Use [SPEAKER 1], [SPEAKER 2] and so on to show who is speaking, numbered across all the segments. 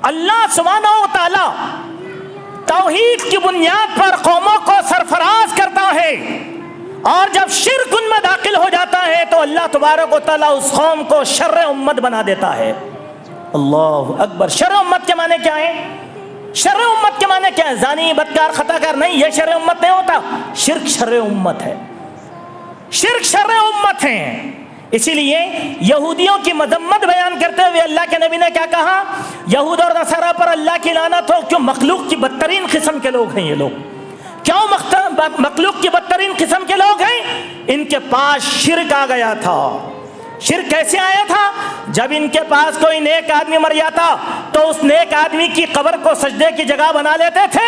[SPEAKER 1] اللہ سبحانہ و تعالی توحید کی بنیاد پر قوموں کو سرفراز کرتا ہے، اور جب شرک ان میں داخل ہو جاتا ہے تو اللہ تبارک و تعالیٰ اس قوم کو شر امت بنا دیتا ہے۔ اللہ اکبر۔ شر امت کے معنی کیا ہے؟ شر امت کے معنی کیا ہے؟ زانی، بدکار، خطا کار نہیں، یہ شر امت نہیں ہوتا۔ شرک شر امت ہے، شرک شر امت ہے۔ اسی لیے یہودیوں کی مذمت بیان کرتے ہوئے اللہ کے نبی نے کیا کہا؟ یہود اور نصارہ پر اللہ کی لعنت ہو، کیوں مخلوق کی بدترین قسم کے لوگ ہیں یہ لوگ۔ کیوں مخلوق کی بدترین قسم کے لوگ ہیں؟ ان کے پاس شرک آ گیا تھا۔ شرک کیسے آیا تھا؟ جب ان کے پاس کوئی نیک آدمی مر جاتا تو اس نیک آدمی کی قبر کو سجدے کی جگہ بنا لیتے تھے،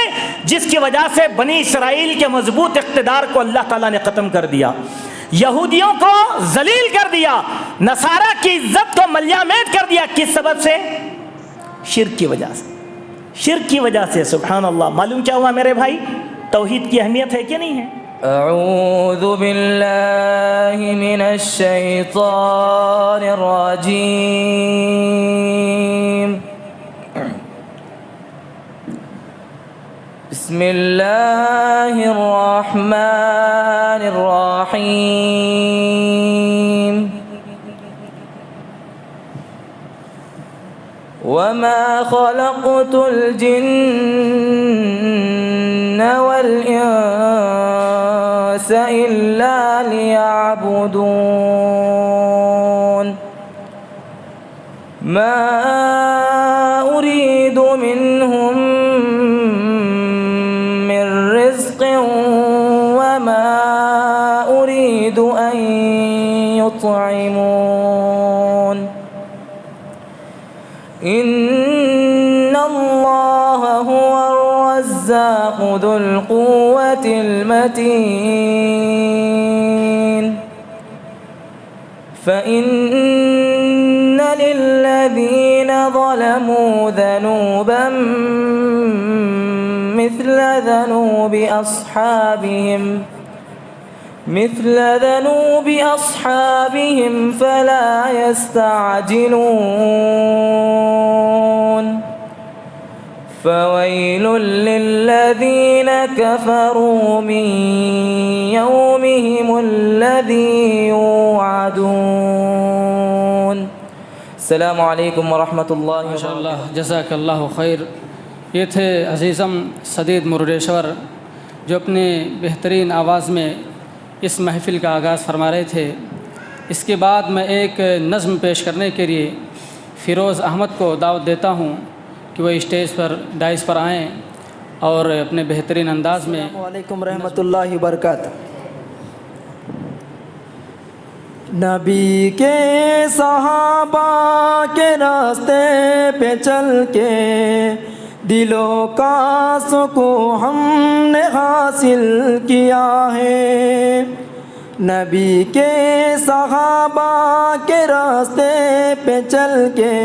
[SPEAKER 1] جس کی وجہ سے بنی اسرائیل کے مضبوط اقتدار کو اللہ تعالیٰ نے ختم کر دیا، یہودیوں کو ذلیل کر دیا، نصارہ کی عزت کو ملیامیٹ کر دیا۔ کس سبب سے؟ شرک کی وجہ سے، شرک کی وجہ سے۔ سبحان اللہ۔ معلوم کیا ہوا میرے بھائی؟ توحید کی اہمیت ہے کہ نہیں ہے؟
[SPEAKER 2] اعوذ باللہ من الشیطان الرجیم، بسم اللہ الرحمن الرحیم، وما خلقت الجن والإنس إلا ليعبدون، ما أريد منهم من رزق وما أريد أن يطعمون، إن الله هو الرزاق ذو القوة المتين، فإن للذين ظلموا ذنوبا مثل ذنوب أصحابهم فلا يستعجلون، فويل للذين كفروا من يومهم الذي يوعدون۔ السلام علیکم ورحمۃ اللہ
[SPEAKER 3] ماشاء اللہ، جزاک اللہ خیر۔ یہ تھے عزیزم سدید مردیشور جو اپنی بہترین آواز میں اس محفل کا آغاز فرما رہے تھے۔ اس کے بعد میں ایک نظم پیش کرنے کے لیے فیروز احمد کو دعوت دیتا ہوں کہ وہ اسٹیج پر ڈائس پر آئیں اور اپنے بہترین انداز میں۔
[SPEAKER 4] السلام علیکم رحمۃ اللہ وبرکاتہ۔ نبی کے صحابہ کے راستے پہ چل کے دلوں کا سکون ہم نے حاصل کیا ہے، نبی کے صحابہ کے راستے پہ چل کے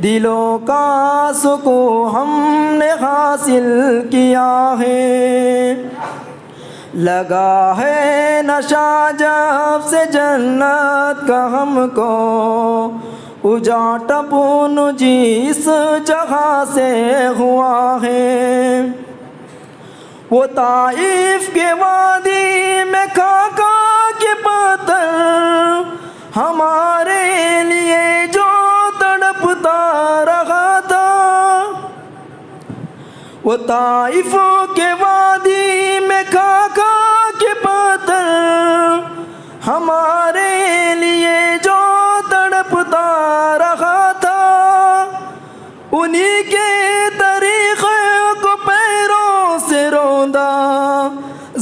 [SPEAKER 4] دلوں کا سکون ہم نے حاصل کیا ہے، لگا ہے نشہ جب سے جنت کا ہم کو، اجاٹ اپن جس جگہ سے ہوا ہے، وہ طائف کے وادی میں کھا کے پتھر ہمارے لیے جو تڑپتا رہا تھا، وہ طائف کے وادی میں کھا کے پتھر ہمارے لیے جو تڑپتا رہا تھا، انہی کے طریقے کو پیروں سے روندا،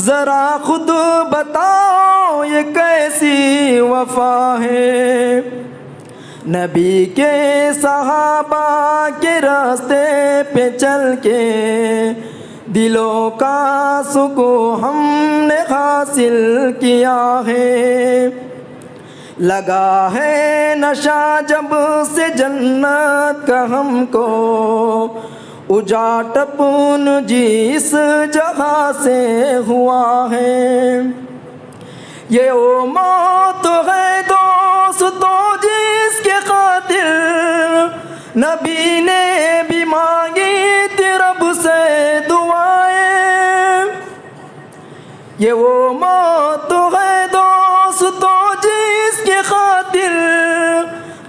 [SPEAKER 4] ذرا خود بتاؤ یہ کیسی وفا ہے، نبی کے صحابہ کے راستے پہ چل کے دلوں کا سکون ہم نے حاصل کیا ہے، لگا ہے نشہ جب سے جنت کا ہم کو، اجاٹ اپن جس جگہ سے ہوا ہے، یہ وہ موت ہے دوستو جس کے خاطر نبی نے بھی مانگی تھی رب سے دعائیں، یہ وہ موت ہے دوستو جس کے خاطر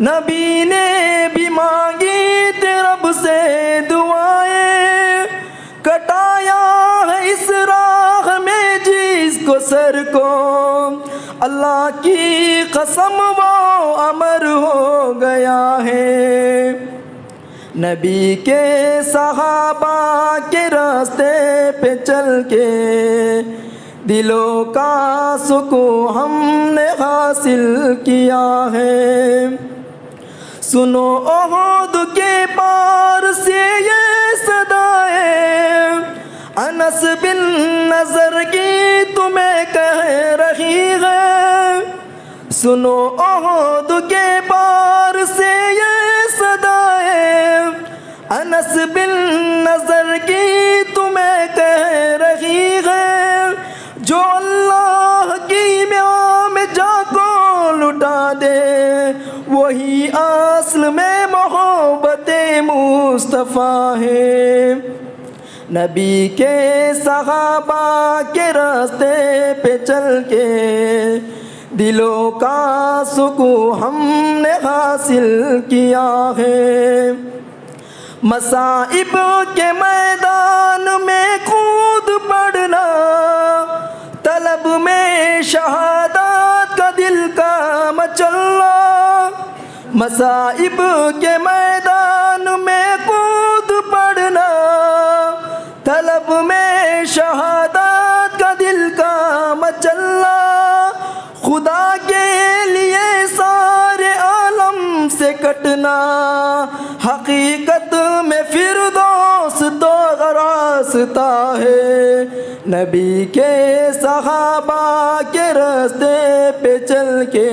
[SPEAKER 4] نبی نے بھی مانگی تھی رب سے دعائیں، کٹایا ہے اس راہ میں جس کو سر کو اللہ کی قسم وہ امر ہو گیا ہے۔ نبی کے صحابہ کے راستے پہ چل کے دلوں کا سکون ہم نے حاصل کیا ہے۔ سنو احد کے پار سے یہ صدائیں انس بن نضر کی تمہیں کہہ رہی ہے، سنو احد کے پار سے یہ صدائیں انس بن نضر کی تمہیں کہہ رہی ہے، جو اللہ کی میاں میں جا کو لٹا دے وہی اصل میں محبت مصطفیٰ ہے۔ نبی کے صحابہ کے راستے پہ چل کے دلوں کا سکون ہم نے حاصل کیا ہے۔ مصائب کے میدان میں کود پڑنا، طلب میں شہادت کا دل کا مچلنا، مصائب کے میدان میں کود پڑنا، طلب میں شہادت کا دل کا مچلنا، خدا کے لیے سارے عالم سے کٹنا، حقیقت میں فردوس تو راستہ ہے۔ نبی کے صحابہ کے راستے پہ چل کے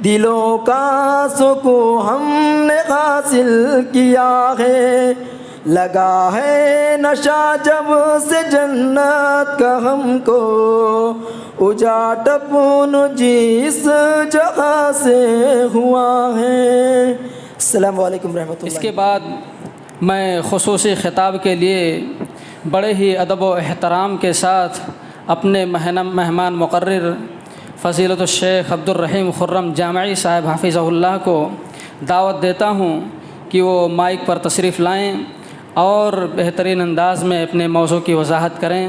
[SPEAKER 4] دلوں کا سکون ہم نے حاصل کیا ہے۔ لگا ہے نشہ جب سے جنت کا ہم کو، اجاٹ اپن جس جگہ سے ہوا ہے۔ السلام علیکم رحمۃ اللہ۔
[SPEAKER 3] اس کے بعد میں خصوصی خطاب کے لیے بڑے ہی ادب و احترام کے ساتھ اپنے مہمان مقرر فضیلت الشیخ عبدالرحیم خرم جامعی صاحب حافظہ اللہ کو دعوت دیتا ہوں کہ وہ مائک پر تشریف لائیں اور بہترین انداز میں اپنے موضوع کی وضاحت کریں۔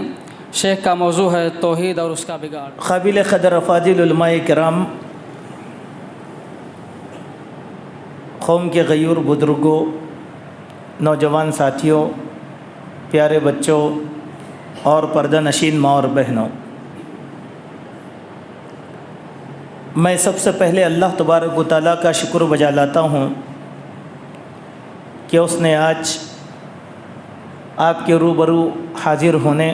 [SPEAKER 3] شیخ کا موضوع ہے توحید اور اس کا بگاڑ۔
[SPEAKER 1] قابل قدر افاضل علماء کرام، قوم کے غیور بزرگوں، نوجوان ساتھیوں، پیارے بچوں اور پردہ نشین ماں اور بہنوں، میں سب سے پہلے اللہ تبارک و تعالیٰ کا شکر بجا لاتا ہوں کہ اس نے آج آپ کے روبرو حاضر ہونے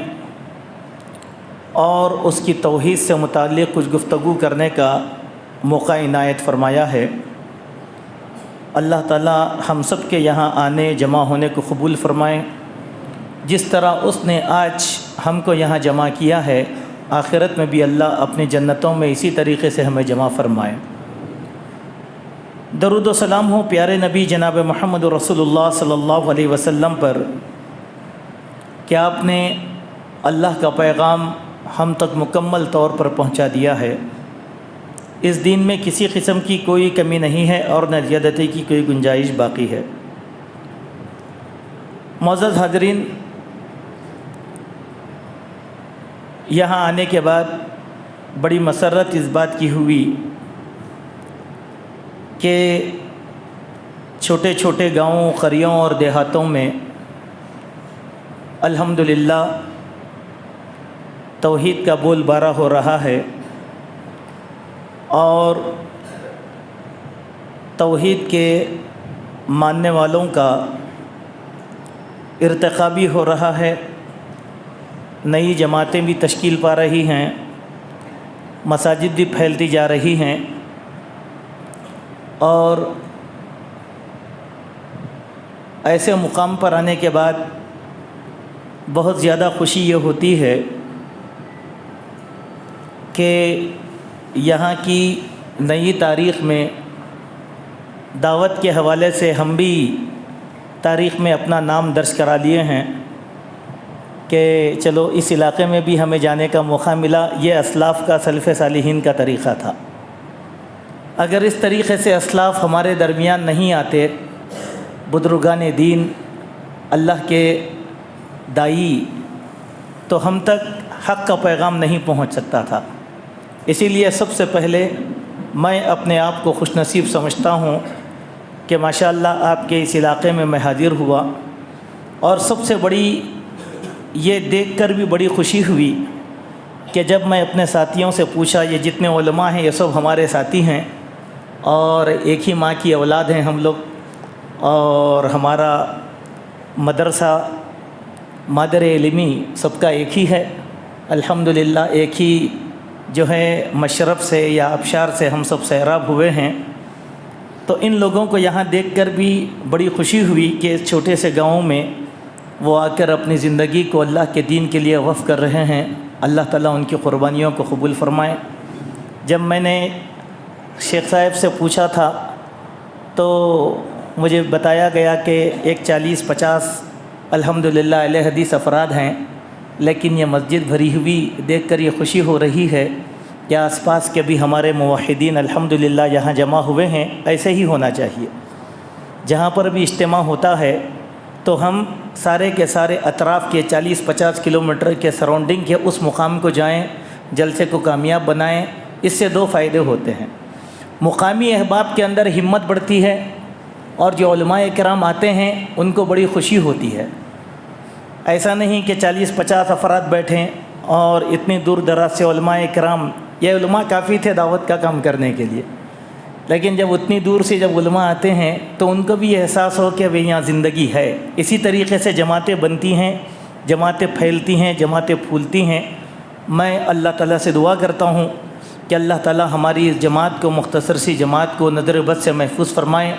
[SPEAKER 1] اور اس کی توحید سے متعلق کچھ گفتگو کرنے کا موقع عنایت فرمایا ہے۔ اللہ تعالیٰ ہم سب کے یہاں آنے جمع ہونے کو قبول فرمائیں۔ جس طرح اس نے آج ہم کو یہاں جمع کیا ہے، آخرت میں بھی اللہ اپنی جنتوں میں اسی طریقے سے ہمیں جمع فرمائے۔ درود و سلام ہو پیارے نبی جناب محمد رسول اللہ صلی اللہ علیہ وسلم پر کہ آپ نے اللہ کا پیغام ہم تک مکمل طور پر پہنچا دیا ہے۔ اس دین میں کسی قسم کی کوئی کمی نہیں ہے اور نہ زیادتی کی کوئی گنجائش باقی ہے۔ معزز حاضرین، یہاں آنے کے بعد بڑی مسرت اس بات کی ہوئی کہ چھوٹے چھوٹے گاؤں، قریوں اور دیہاتوں میں الحمدللہ توحید کا بول بارہ ہو رہا ہے اور توحید کے ماننے والوں کا ارتقا بھی ہو رہا ہے، نئی جماعتیں بھی تشکیل پا رہی ہیں، مساجد بھی پھیلتی جا رہی ہیں، اور ایسے مقام پر آنے کے بعد بہت زیادہ خوشی یہ ہوتی ہے کہ یہاں کی نئی تاریخ میں دعوت کے حوالے سے ہم بھی تاریخ میں اپنا نام درج کرا لیے ہیں کہ چلو اس علاقے میں بھی ہمیں جانے کا موقع ملا۔ یہ اسلاف کا، سلف صالحین کا طریقہ تھا۔ اگر اس طریقے سے اسلاف ہمارے درمیان نہیں آتے، بزرگان دین، اللہ کے دائی، تو ہم تک حق کا پیغام نہیں پہنچ سکتا تھا۔ اسی لیے سب سے پہلے میں اپنے آپ کو خوش نصیب سمجھتا ہوں کہ ماشاءاللہ آپ کے اس علاقے میں میں حاضر ہوا، اور سب سے بڑی یہ دیکھ کر بھی بڑی خوشی ہوئی کہ جب میں اپنے ساتھیوں سے پوچھا، یہ جتنے علماء ہیں یہ سب ہمارے ساتھی ہیں اور ایک ہی ماں کی اولاد ہیں ہم لوگ، اور ہمارا مدرسہ مادر علمی سب کا ایک ہی ہے، الحمدللہ ایک ہی جو ہے مشرب سے یا ابشار سے ہم سب سیراب ہوئے ہیں۔ تو ان لوگوں کو یہاں دیکھ کر بھی بڑی خوشی ہوئی کہ اس چھوٹے سے گاؤں میں وہ آ کر اپنی زندگی کو اللہ کے دین کے لیے وقف کر رہے ہیں۔ اللہ تعالیٰ ان کی قربانیوں کو قبول فرمائے۔ جب میں نے شیخ صاحب سے پوچھا تھا تو مجھے بتایا گیا کہ ایک 40-50 الحمدللہ اہل حدیث افراد ہیں، لیکن یہ مسجد بھری ہوئی دیکھ کر یہ خوشی ہو رہی ہے کہ آس پاس کے بھی ہمارے موحدین الحمدللہ یہاں جمع ہوئے ہیں۔ ایسے ہی ہونا چاہیے، جہاں پر بھی اجتماع ہوتا ہے تو ہم سارے کے سارے اطراف کے 40-50 کلومیٹر کے سراؤنڈنگ کے اس مقام کو جائیں، جلسے کو کامیاب بنائیں۔ اس سے 2 فائدے ہوتے ہیں۔ مقامی احباب کے اندر ہمت بڑھتی ہے، اور جو علماء کرام آتے ہیں ان کو بڑی خوشی ہوتی ہے۔ ایسا نہیں کہ 40-50 افراد بیٹھیں اور اتنی دور دراز سے علماء کرام، یہ علماء کافی تھے دعوت کا کام کرنے کے لیے، لیکن جب اتنی دور سے جب علماء آتے ہیں تو ان کو بھی یہ احساس ہو کہ یہاں زندگی ہے۔ اسی طریقے سے جماعتیں بنتی ہیں، جماعتیں پھیلتی ہیں، جماعتیں پھولتی ہیں۔ میں اللہ تعالیٰ سے دعا کرتا ہوں کہ اللہ تعالیٰ ہماری اس جماعت کو، مختصر سی جماعت کو نظر بد سے محفوظ فرمائیں۔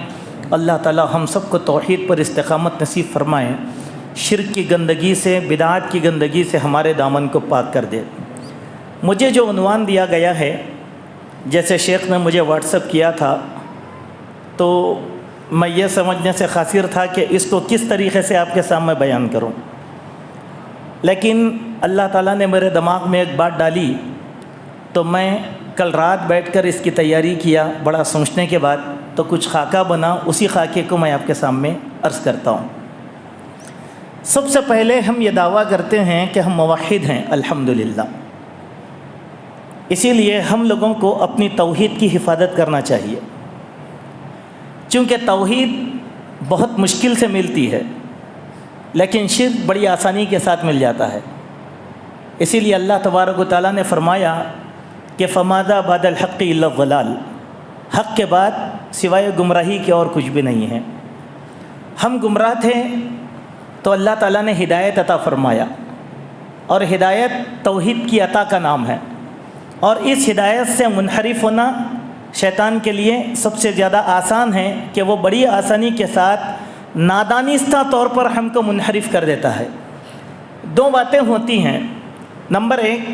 [SPEAKER 1] اللہ تعالیٰ ہم سب کو توحید پر استقامت نصیب فرمائیں، شرک کی گندگی سے، بدعات کی گندگی سے ہمارے دامن کو پاک کر دے۔ مجھے جو عنوان دیا گیا ہے، جیسے شیخ نے مجھے واٹس ایپ کیا تھا، تو میں یہ سمجھنے سے قاصر تھا کہ اس کو کس طریقے سے آپ کے سامنے بیان کروں، لیکن اللہ تعالیٰ نے میرے دماغ میں ایک بات ڈالی، تو میں کل رات بیٹھ کر اس کی تیاری کیا، بڑا سوچنے کے بعد تو کچھ خاکہ بنا، اسی خاکے کو میں آپ کے سامنے عرض کرتا ہوں۔ سب سے پہلے ہم یہ دعویٰ کرتے ہیں کہ ہم موحد ہیں الحمدللہ، اسی لیے ہم لوگوں کو اپنی توحید کی حفاظت کرنا چاہیے، چونکہ توحید بہت مشکل سے ملتی ہے، لیکن شرک بڑی آسانی کے ساتھ مل جاتا ہے۔ اسی لیے اللہ تبارک و تعالیٰ نے فرمایا کہ فماذا بعد الحق الا الضلال، حق کے بعد سوائے گمراہی کے اور کچھ بھی نہیں ہے۔ ہم گمراہ تھے تو اللہ تعالیٰ نے ہدایت عطا فرمایا، اور ہدایت توحید کی عطا کا نام ہے، اور اس ہدایت سے منحرف ہونا شیطان کے لیے سب سے زیادہ آسان ہے کہ وہ بڑی آسانی کے ساتھ نادانستہ طور پر ہم کو منحرف کر دیتا ہے۔ 2 باتیں ہوتی ہیں، نمبر 1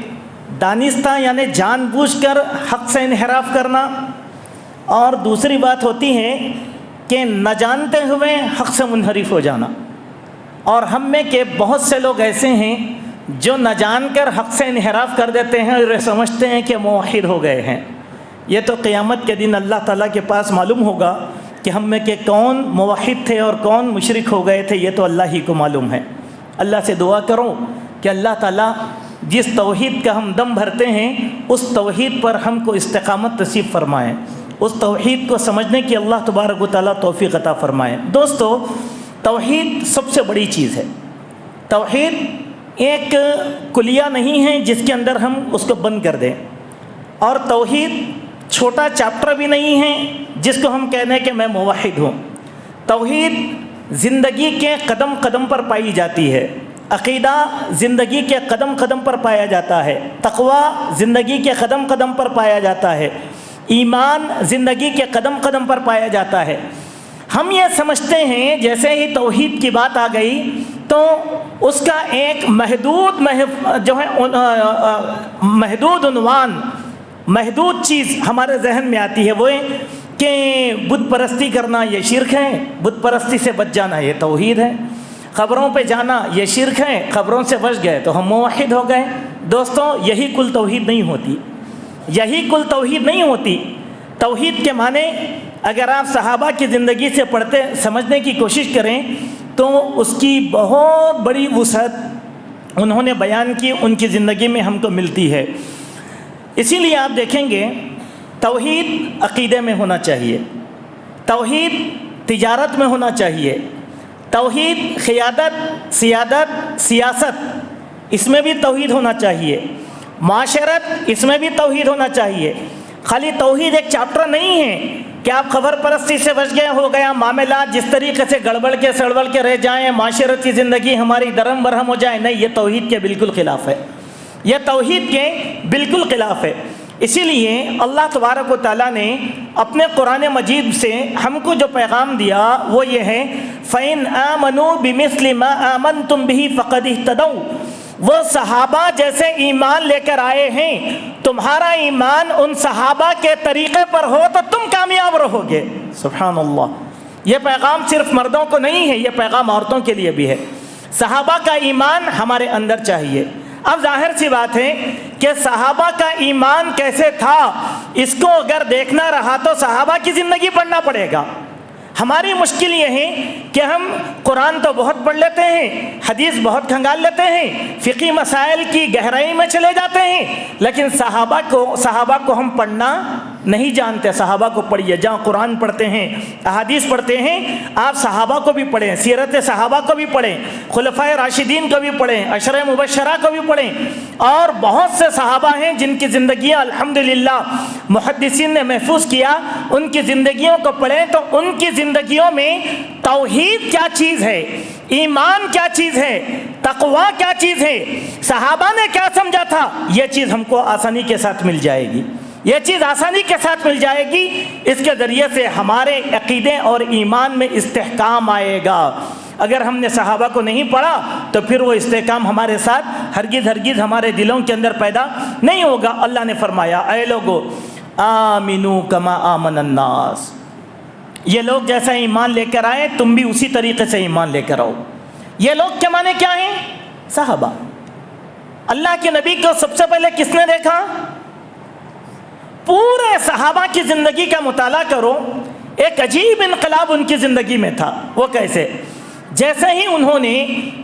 [SPEAKER 1] دانستہ یعنی جان بوجھ کر حق سے انحراف کرنا، اور دوسری بات ہوتی ہے کہ نہ جانتے ہوئے حق سے منحرف ہو جانا۔ اور ہم میں کے بہت سے لوگ ایسے ہیں جو نہ جان کر حق سے انحراف کر دیتے ہیں اور سمجھتے ہیں کہ موحد ہو گئے ہیں۔ یہ تو قیامت کے دن اللہ تعالیٰ کے پاس معلوم ہوگا کہ ہم میں کہ کون موحد تھے اور کون مشرک ہو گئے تھے، یہ تو اللہ ہی کو معلوم ہے۔ اللہ سے دعا کرو کہ اللہ تعالیٰ جس توحید کا ہم دم بھرتے ہیں اس توحید پر ہم کو استقامت نصیب فرمائیں، اس توحید کو سمجھنے کی اللہ تبارک و تعالیٰ توفیق عطا فرمائیں۔ دوستو، توحید سب سے بڑی چیز ہے۔ توحید ایک کلیہ نہیں ہے جس کے اندر ہم اس کو بند کر دیں، اور توحید چھوٹا چیپٹر بھی نہیں ہے جس کو ہم کہنے کہ میں موحد ہوں۔ توحید زندگی کے قدم قدم پر پائی جاتی ہے، عقیدہ زندگی کے قدم قدم پر پایا جاتا ہے، تقوی زندگی کے قدم قدم پر پایا جاتا ہے، ایمان زندگی کے قدم قدم پر پایا جاتا ہے۔ ہم یہ سمجھتے ہیں جیسے ہی توحید کی بات آ گئی تو اس کا ایک محدود عنوان، محدود چیز ہمارے ذہن میں آتی ہے، وہ کہ بت پرستی کرنا یہ شرک ہے، بت پرستی سے بچ جانا یہ توحید ہے، قبروں پہ جانا یہ شرک ہے، قبروں سے بچ گئے تو ہم موحد ہو گئے۔ دوستوں یہی کل توحید نہیں ہوتی، یہی کل توحید نہیں ہوتی۔ توحید کے معنی اگر آپ صحابہ کی زندگی سے پڑھتے سمجھنے کی کوشش کریں تو اس کی بہت بڑی وسعت انہوں نے بیان کی، ان کی زندگی میں ہم کو ملتی ہے۔ اسی لیے آپ دیکھیں گے توحید عقیدے میں ہونا چاہیے، توحید تجارت میں ہونا چاہیے، توحید قیادت، سیادت، سیاست اس میں بھی توحید ہونا چاہیے، معاشرت اس میں بھی توحید ہونا چاہیے۔ خالی توحید ایک چیپٹر نہیں ہے کہ آپ خبر پرستی سے بچ گئے، ہو گیا معاملات جس طریقے سے گڑبڑ کے سڑبڑ کے رہ جائیں، معاشرت کی زندگی ہماری درہم برہم ہو جائے، نہیں، یہ توحید کے بالکل خلاف ہے، یہ توحید کے بالکل خلاف ہے۔ اسی لیے اللہ تبارک و تعالیٰ نے اپنے قرآن مجید سے ہم کو جو پیغام دیا وہ یہ ہے فَإِنْ آمَنُوا بِمِثْلِ مَا آمَنْتُمْ بِهِ فَقَدِ اهْتَدَوْا، وہ صحابہ جیسے ایمان لے کر آئے ہیں، تمہارا ایمان ان صحابہ کے طریقے پر ہو تو تم کامیاب رہو گے۔ سبحان اللہ، یہ پیغام صرف مردوں کو نہیں ہے، یہ پیغام عورتوں کے لیے بھی ہے۔ صحابہ کا ایمان ہمارے اندر چاہیے۔ اب ظاہر سی بات ہے کہ صحابہ کا ایمان کیسے تھا اس کو اگر دیکھنا رہا تو صحابہ کی زندگی پڑھنا پڑے گا۔ ہماری مشکل یہ ہے کہ ہم قرآن تو بہت پڑھ لیتے ہیں، حدیث بہت کھنگال لیتے ہیں، فقہی مسائل کی گہرائی میں چلے جاتے ہیں، لیکن صحابہ کو ہم پڑھنا نہیں جانتے۔ صحابہ کو پڑھیے، جہاں قرآن پڑھتے ہیں، احادیث پڑھتے ہیں، آپ صحابہ کو بھی پڑھیں، سیرت صحابہ کو بھی پڑھیں، خلفائے راشدین کو بھی پڑھیں، عشرہ مبشرہ کو بھی پڑھیں، اور بہت سے صحابہ ہیں جن کی زندگیاں الحمدللہ محدثین نے محفوظ کیا، ان کی زندگیوں کو پڑھیں تو ان کی زندگیوں میں توحید کیا چیز ہے، ایمان کیا چیز ہے، تقوی کیا چیز ہے، صحابہ نے کیا سمجھا تھا، یہ چیز ہم کو آسانی کے ساتھ مل جائے گی، یہ چیز آسانی کے ساتھ مل جائے گی۔ اس کے ذریعے سے ہمارے عقیدے اور ایمان میں استحکام آئے گا۔ اگر ہم نے صحابہ کو نہیں پڑھا تو پھر وہ استحکام ہمارے ساتھ ہرگز ہمارے دلوں کے اندر پیدا نہیں ہوگا۔ اللہ نے فرمایا اے لوگو آمنو کما آمن الناس، یہ لوگ جیسا ایمان لے کر آئے تم بھی اسی طریقے سے ایمان لے کر آؤ۔ یہ لوگ کے معنی کیا ہیں؟ صحابہ۔ اللہ کے نبی کو سب سے پہلے کس نے دیکھا؟ پورے صحابہ کی زندگی کا مطالعہ کرو، ایک عجیب انقلاب ان کی زندگی میں تھا۔ وہ کیسے؟ جیسے ہی انہوں نے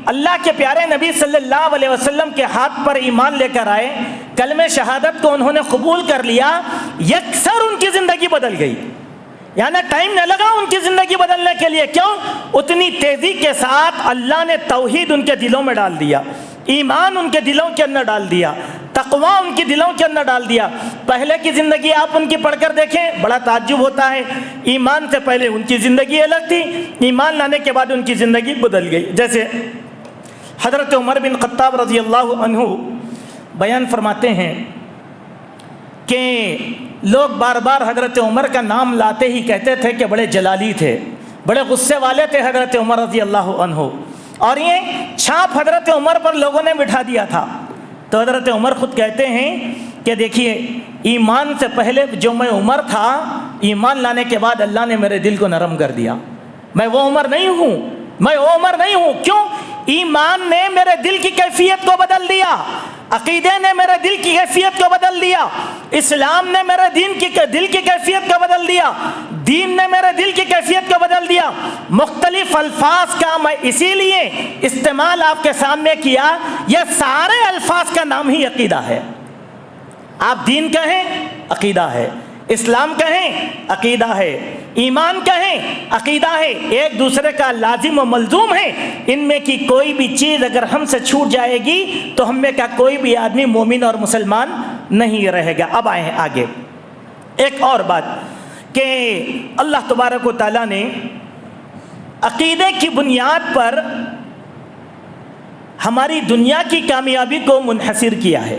[SPEAKER 1] اللہ کے پیارے نبی صلی اللہ علیہ وسلم کے ہاتھ پر ایمان لے کر آئے، کلمہ شہادت کو انہوں نے قبول کر لیا، یکسر ان کی زندگی بدل گئی۔ یعنی ٹائم نہ لگا ان کی زندگی بدلنے کے لیے۔ کیوں؟ اتنی تیزی کے ساتھ اللہ نے توحید ان کے دلوں میں ڈال دیا، ایمان ان کے دلوں کے اندر ڈال دیا، تقوی ان کے دلوں کے اندر ڈال دیا۔ پہلے کی زندگی آپ ان کی پڑھ کر دیکھیں، بڑا تعجب ہوتا ہے، ایمان سے پہلے ان کی زندگی الگ تھی، ایمان لانے کے بعد ان کی زندگی بدل گئی۔ جیسے حضرت عمر بن خطاب رضی اللہ عنہ بیان فرماتے ہیں کہ لوگ بار بار حضرت عمر کا نام لاتے ہی کہتے تھے کہ بڑے جلالی تھے، بڑے غصے والے تھے حضرت عمر رضی اللہ عنہ، اور یہ چھاپ حضرت عمر پر لوگوں نے بٹھا دیا تھا۔ تو حضرت عمر خود کہتے ہیں کہ دیکھیے، ایمان سے پہلے جو میں عمر تھا، ایمان لانے کے بعد اللہ نے میرے دل کو نرم کر دیا، میں وہ عمر نہیں ہوں، میں وہ عمر نہیں ہوں۔ کیوں؟ ایمان نے میرے دل کی کیفیت کو بدل دیا، عقیدے نے میرے دل کی کیفیت کو بدل دیا، اسلام نے میرے دل کی کیفیت کو بدل دیا، دین نے میرے دل کی کیفیت کو بدل دیا۔ مختلف الفاظ کا میں اسی لیے استعمال آپ کے سامنے کیا، یہ سارے الفاظ کا نام ہی عقیدہ ہے۔ آپ دین کہیں عقیدہ ہے، اسلام کہیں عقیدہ ہے، ایمان کہیں عقیدہ ہے، ایک دوسرے کا لازم و ملزوم ہے۔ ان میں کی کوئی بھی چیز اگر ہم سے چھوٹ جائے گی تو ہم میں کا کوئی بھی آدمی مومن اور مسلمان نہیں رہے گا۔ اب آئے ہیں آگے ایک اور بات کہ اللہ تبارک و تعالیٰ نے عقیدے کی بنیاد پر ہماری دنیا کی کامیابی کو منحصر کیا ہے۔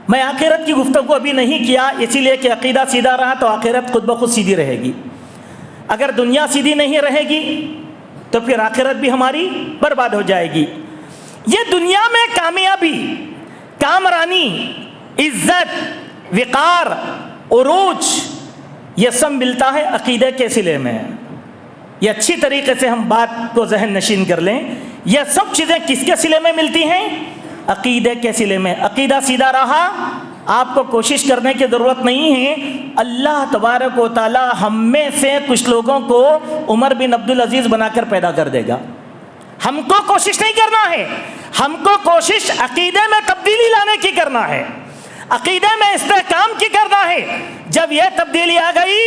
[SPEAKER 1] میں آخرت کی گفتگو ابھی نہیں کیا، اسی لیے کہ عقیدہ سیدھا رہا تو آخرت خود بخود سیدھی رہے گی۔ اگر دنیا سیدھی نہیں رہے گی تو پھر آخرت بھی ہماری برباد ہو جائے گی۔ یہ دنیا میں کامیابی، کامرانی، عزت، وقار، عروج، یہ سب ملتا ہے عقیدے کے سلے میں. یہ اچھی طریقے سے ہم بات کو ذہن نشین کر لیں. یہ سب چیزیں کس کے سلے میں ملتی ہیں؟ عقیدے کے سلے میں. عقیدہ سیدھا رہا، آپ کو کوشش کرنے کی ضرورت نہیں ہے. اللہ تبارک و تعالی ہم میں سے کچھ لوگوں کو عمر بن عبدالعزیز بنا کر پیدا کر دے گا. ہم کو کوشش نہیں کرنا ہے، ہم کو کوشش عقیدے میں تبدیلی لانے کی کرنا ہے، عقیدے میں استحکام کی کرنا ہے. جب یہ تبدیلی آ گئی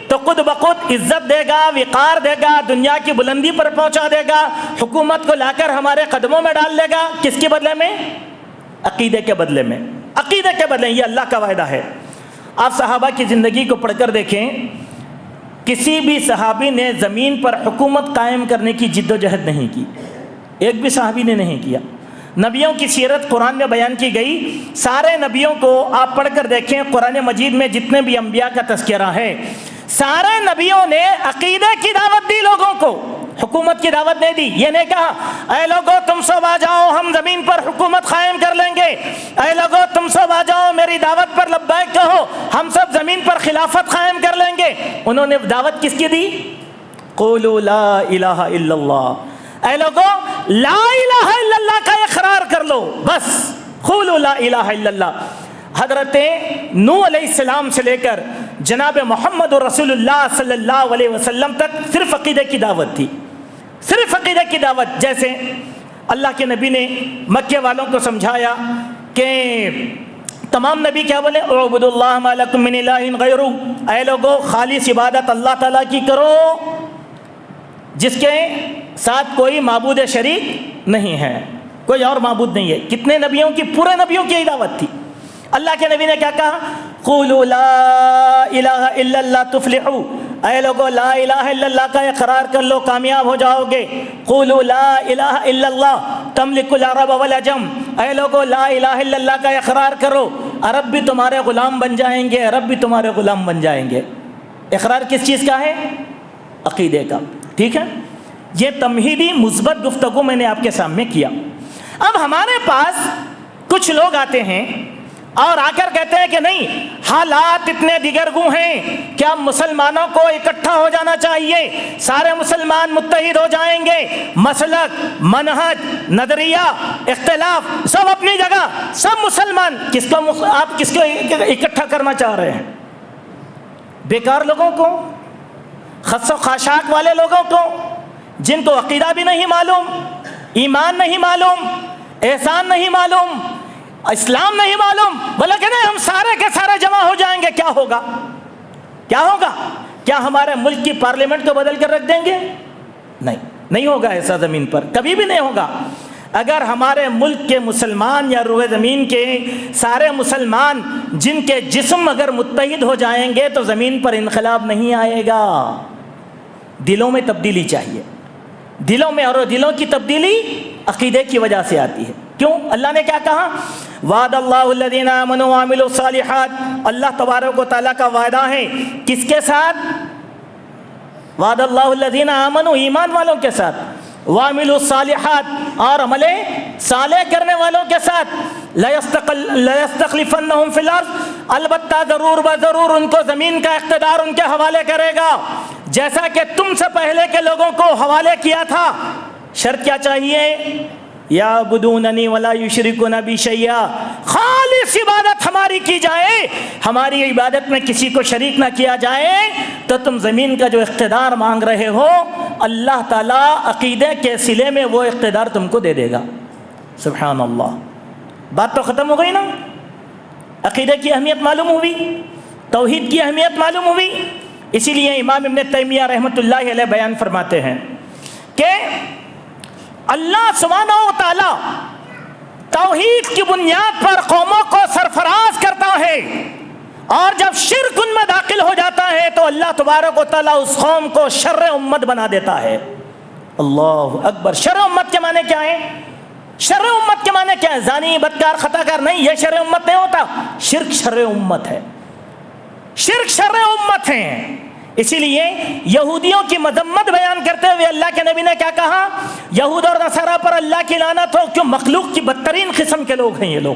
[SPEAKER 1] تو خود بخود عزت دے گا، وقار دے گا، دنیا کی بلندی پر پہنچا دے گا، حکومت کو لا کر ہمارے قدموں میں ڈال لے گا. کس کے بدلے میں؟ عقیدے کے بدلے میں. عقیدے کے بدلے. یہ اللہ کا وعدہ ہے. آپ صحابہ کی زندگی کو پڑھ کر دیکھیں، کسی بھی صحابی نے زمین پر حکومت قائم کرنے کی جد و جہد نہیں کی. ایک بھی صحابی نے نہیں کیا. نبیوں کی سیرت قرآن میں بیان کی گئی. سارے نبیوں کو آپ پڑھ کر دیکھیں، قرآن مجید میں جتنے بھی انبیاء کا تذکرہ ہے، سارے نبیوں نے عقیدے کی دعوت دی لوگوں کو، حکومت کی دعوت نہیں دی. یہ نہیں کہا اے لوگو تم سب آ جاؤ ہم زمین پر حکومت قائم کر لیں گے، اے لوگو تم سب آ جاؤ میری دعوت پر لبیک کہو ہم سب زمین پر خلافت قائم کر لیں گے. انہوں نے دعوت کس کی دی؟ قولوا لا الہ الا اللہ. اے لوگو لا الہ الا اللہ کا اقرار کر لو، بس. قولوا لا الہ الا اللہ. حضرت نوح علیہ السلام سے لے کر جناب محمد رسول اللہ صلی اللہ علیہ وسلم تک صرف عقیدے کی دعوت تھی، صرف عقیدے کی دعوت. جیسے اللہ کے نبی نے مکے والوں کو سمجھایا کہ تمام نبی کیا بولے؟ اعبدوا اللہ ما لکم من الہ غیرہ. اے لوگو خالص عبادت اللہ تعالیٰ کی کرو جس کے ساتھ کوئی معبود شریک نہیں ہے، کوئی اور معبود نہیں ہے. کتنے نبیوں کی؟ پورے نبیوں کی دعوت تھی. اللہ کے نبی نے کیا کہا؟ قولوا لا الہ الا اللہ تفلحوا. اے لوگو لا الہ الا اللہ کا اقرار کر لو، کامیاب ہو جاؤ گے. قولوا لا الہ الا اللہ تملک العرب والعجم. اے لوگو لا الہ الا اللہ کا اقرار کرو، عرب بھی تمہارے غلام بن جائیں گے، عرب بھی تمہارے غلام بن جائیں گے. اقرار کس چیز کا ہے؟ عقیدے کا. ٹھیک ہے، یہ تمہیدی مثبت گفتگو میں نے آپ کے سامنے کیا. اب ہمارے پاس کچھ لوگ آتے ہیں اور آ کر کہتے ہیں کہ نہیں، حالات اتنے دیگرگوں ہیں کہ اب مسلمانوں کو اکٹھا ہو جانا چاہیے، سارے مسلمان متحد ہو جائیں گے، مسلک، منہج، نظریہ، اختلاف سب اپنی جگہ، سب مسلمان. آپ کس کو اکٹھا کرنا چاہ رہے ہیں؟ بیکار لوگوں کو، خس و خاشاک والے لوگوں کو، جن کو عقیدہ بھی نہیں معلوم، ایمان نہیں معلوم، احسان نہیں معلوم، اسلام نہیں معلوم. بولے کہ نہیں ہم سارے کے سارے جمع ہو جائیں گے. کیا ہوگا؟ کیا ہوگا؟ کیا ہمارے ملک کی پارلیمنٹ کو بدل کر رکھ دیں گے؟ نہیں ہوگا ایسا زمین پر، کبھی بھی نہیں ہوگا. اگر ہمارے ملک کے مسلمان یا روئے زمین کے سارے مسلمان جن کے جسم اگر متحد ہو جائیں گے تو زمین پر انقلاب نہیں آئے گا. دلوں میں تبدیلی چاہیے، دلوں میں، اور دلوں کی تبدیلی عقیدے کی وجہ سے آتی ہے. کیوں؟ اللہ نے کیا کہا؟ وعد اللہ الذین آمنوا وعملوا الصالحات. اللہ تبارک و تعالیٰ کا وعدہ ہے کس کے ساتھ؟ وعد اللہ الذین آمنوا، ایمان والوں کے ساتھ، وعملوا الصالحات، اور عمل صالح کرنے والوں کے ساتھ. لَيَسْتَخْلِفَنَّهُمْ فِي الْأَرْضِ، البتہ ضرور بضرور ان کو زمین کا اقتدار ان کے حوالے کرے گا، جیسا کہ تم سے پہلے کے لوگوں کو حوالے کیا تھا. شرط کیا چاہیے؟ یعبدوننی ولا یشرکون بی شیئا. خالص عبادت ہماری کی جائے، ہماری عبادت میں کسی کو شریک نہ کیا جائے. تو تم زمین کا جو اقتدار مانگ رہے ہو، اللہ تعالیٰ عقیدے کے سلے میں وہ اقتدار تم کو دے دے گا. سبحان اللہ. بات تو ختم ہو گئی نا؟ عقیدے کی اہمیت معلوم ہوئی، توحید کی اہمیت معلوم ہوئی. اسی لیے امام ابن تیمیہ رحمۃ اللہ علیہ بیان فرماتے ہیں کہ اللہ سبحانہ و تعالی توحید کی بنیاد پر قوموں کو سرفراز کرتا ہے، اور جب شرک ان میں داخل ہو جاتا ہے تو اللہ تبارک و تعالی اس قوم کو شر امت بنا دیتا ہے. اللہ اکبر. شر امت کے معنی کیا ہے؟ شر امت کے معنی کیا ہے؟ زانی، بدکار، خطا کار نہیں، یہ شر امت نہیں ہوتا. شرک شر امت ہے، شرک شر امت ہے. اسی لیے یہودیوں کی مذمت بیان کرتے ہوئے اللہ کے نبی نے کیا کہا؟ یہود اور نصارہ پر اللہ کی لعنت ہو. کیوں؟ مخلوق کی بدترین قسم کے لوگ ہیں یہ لوگ.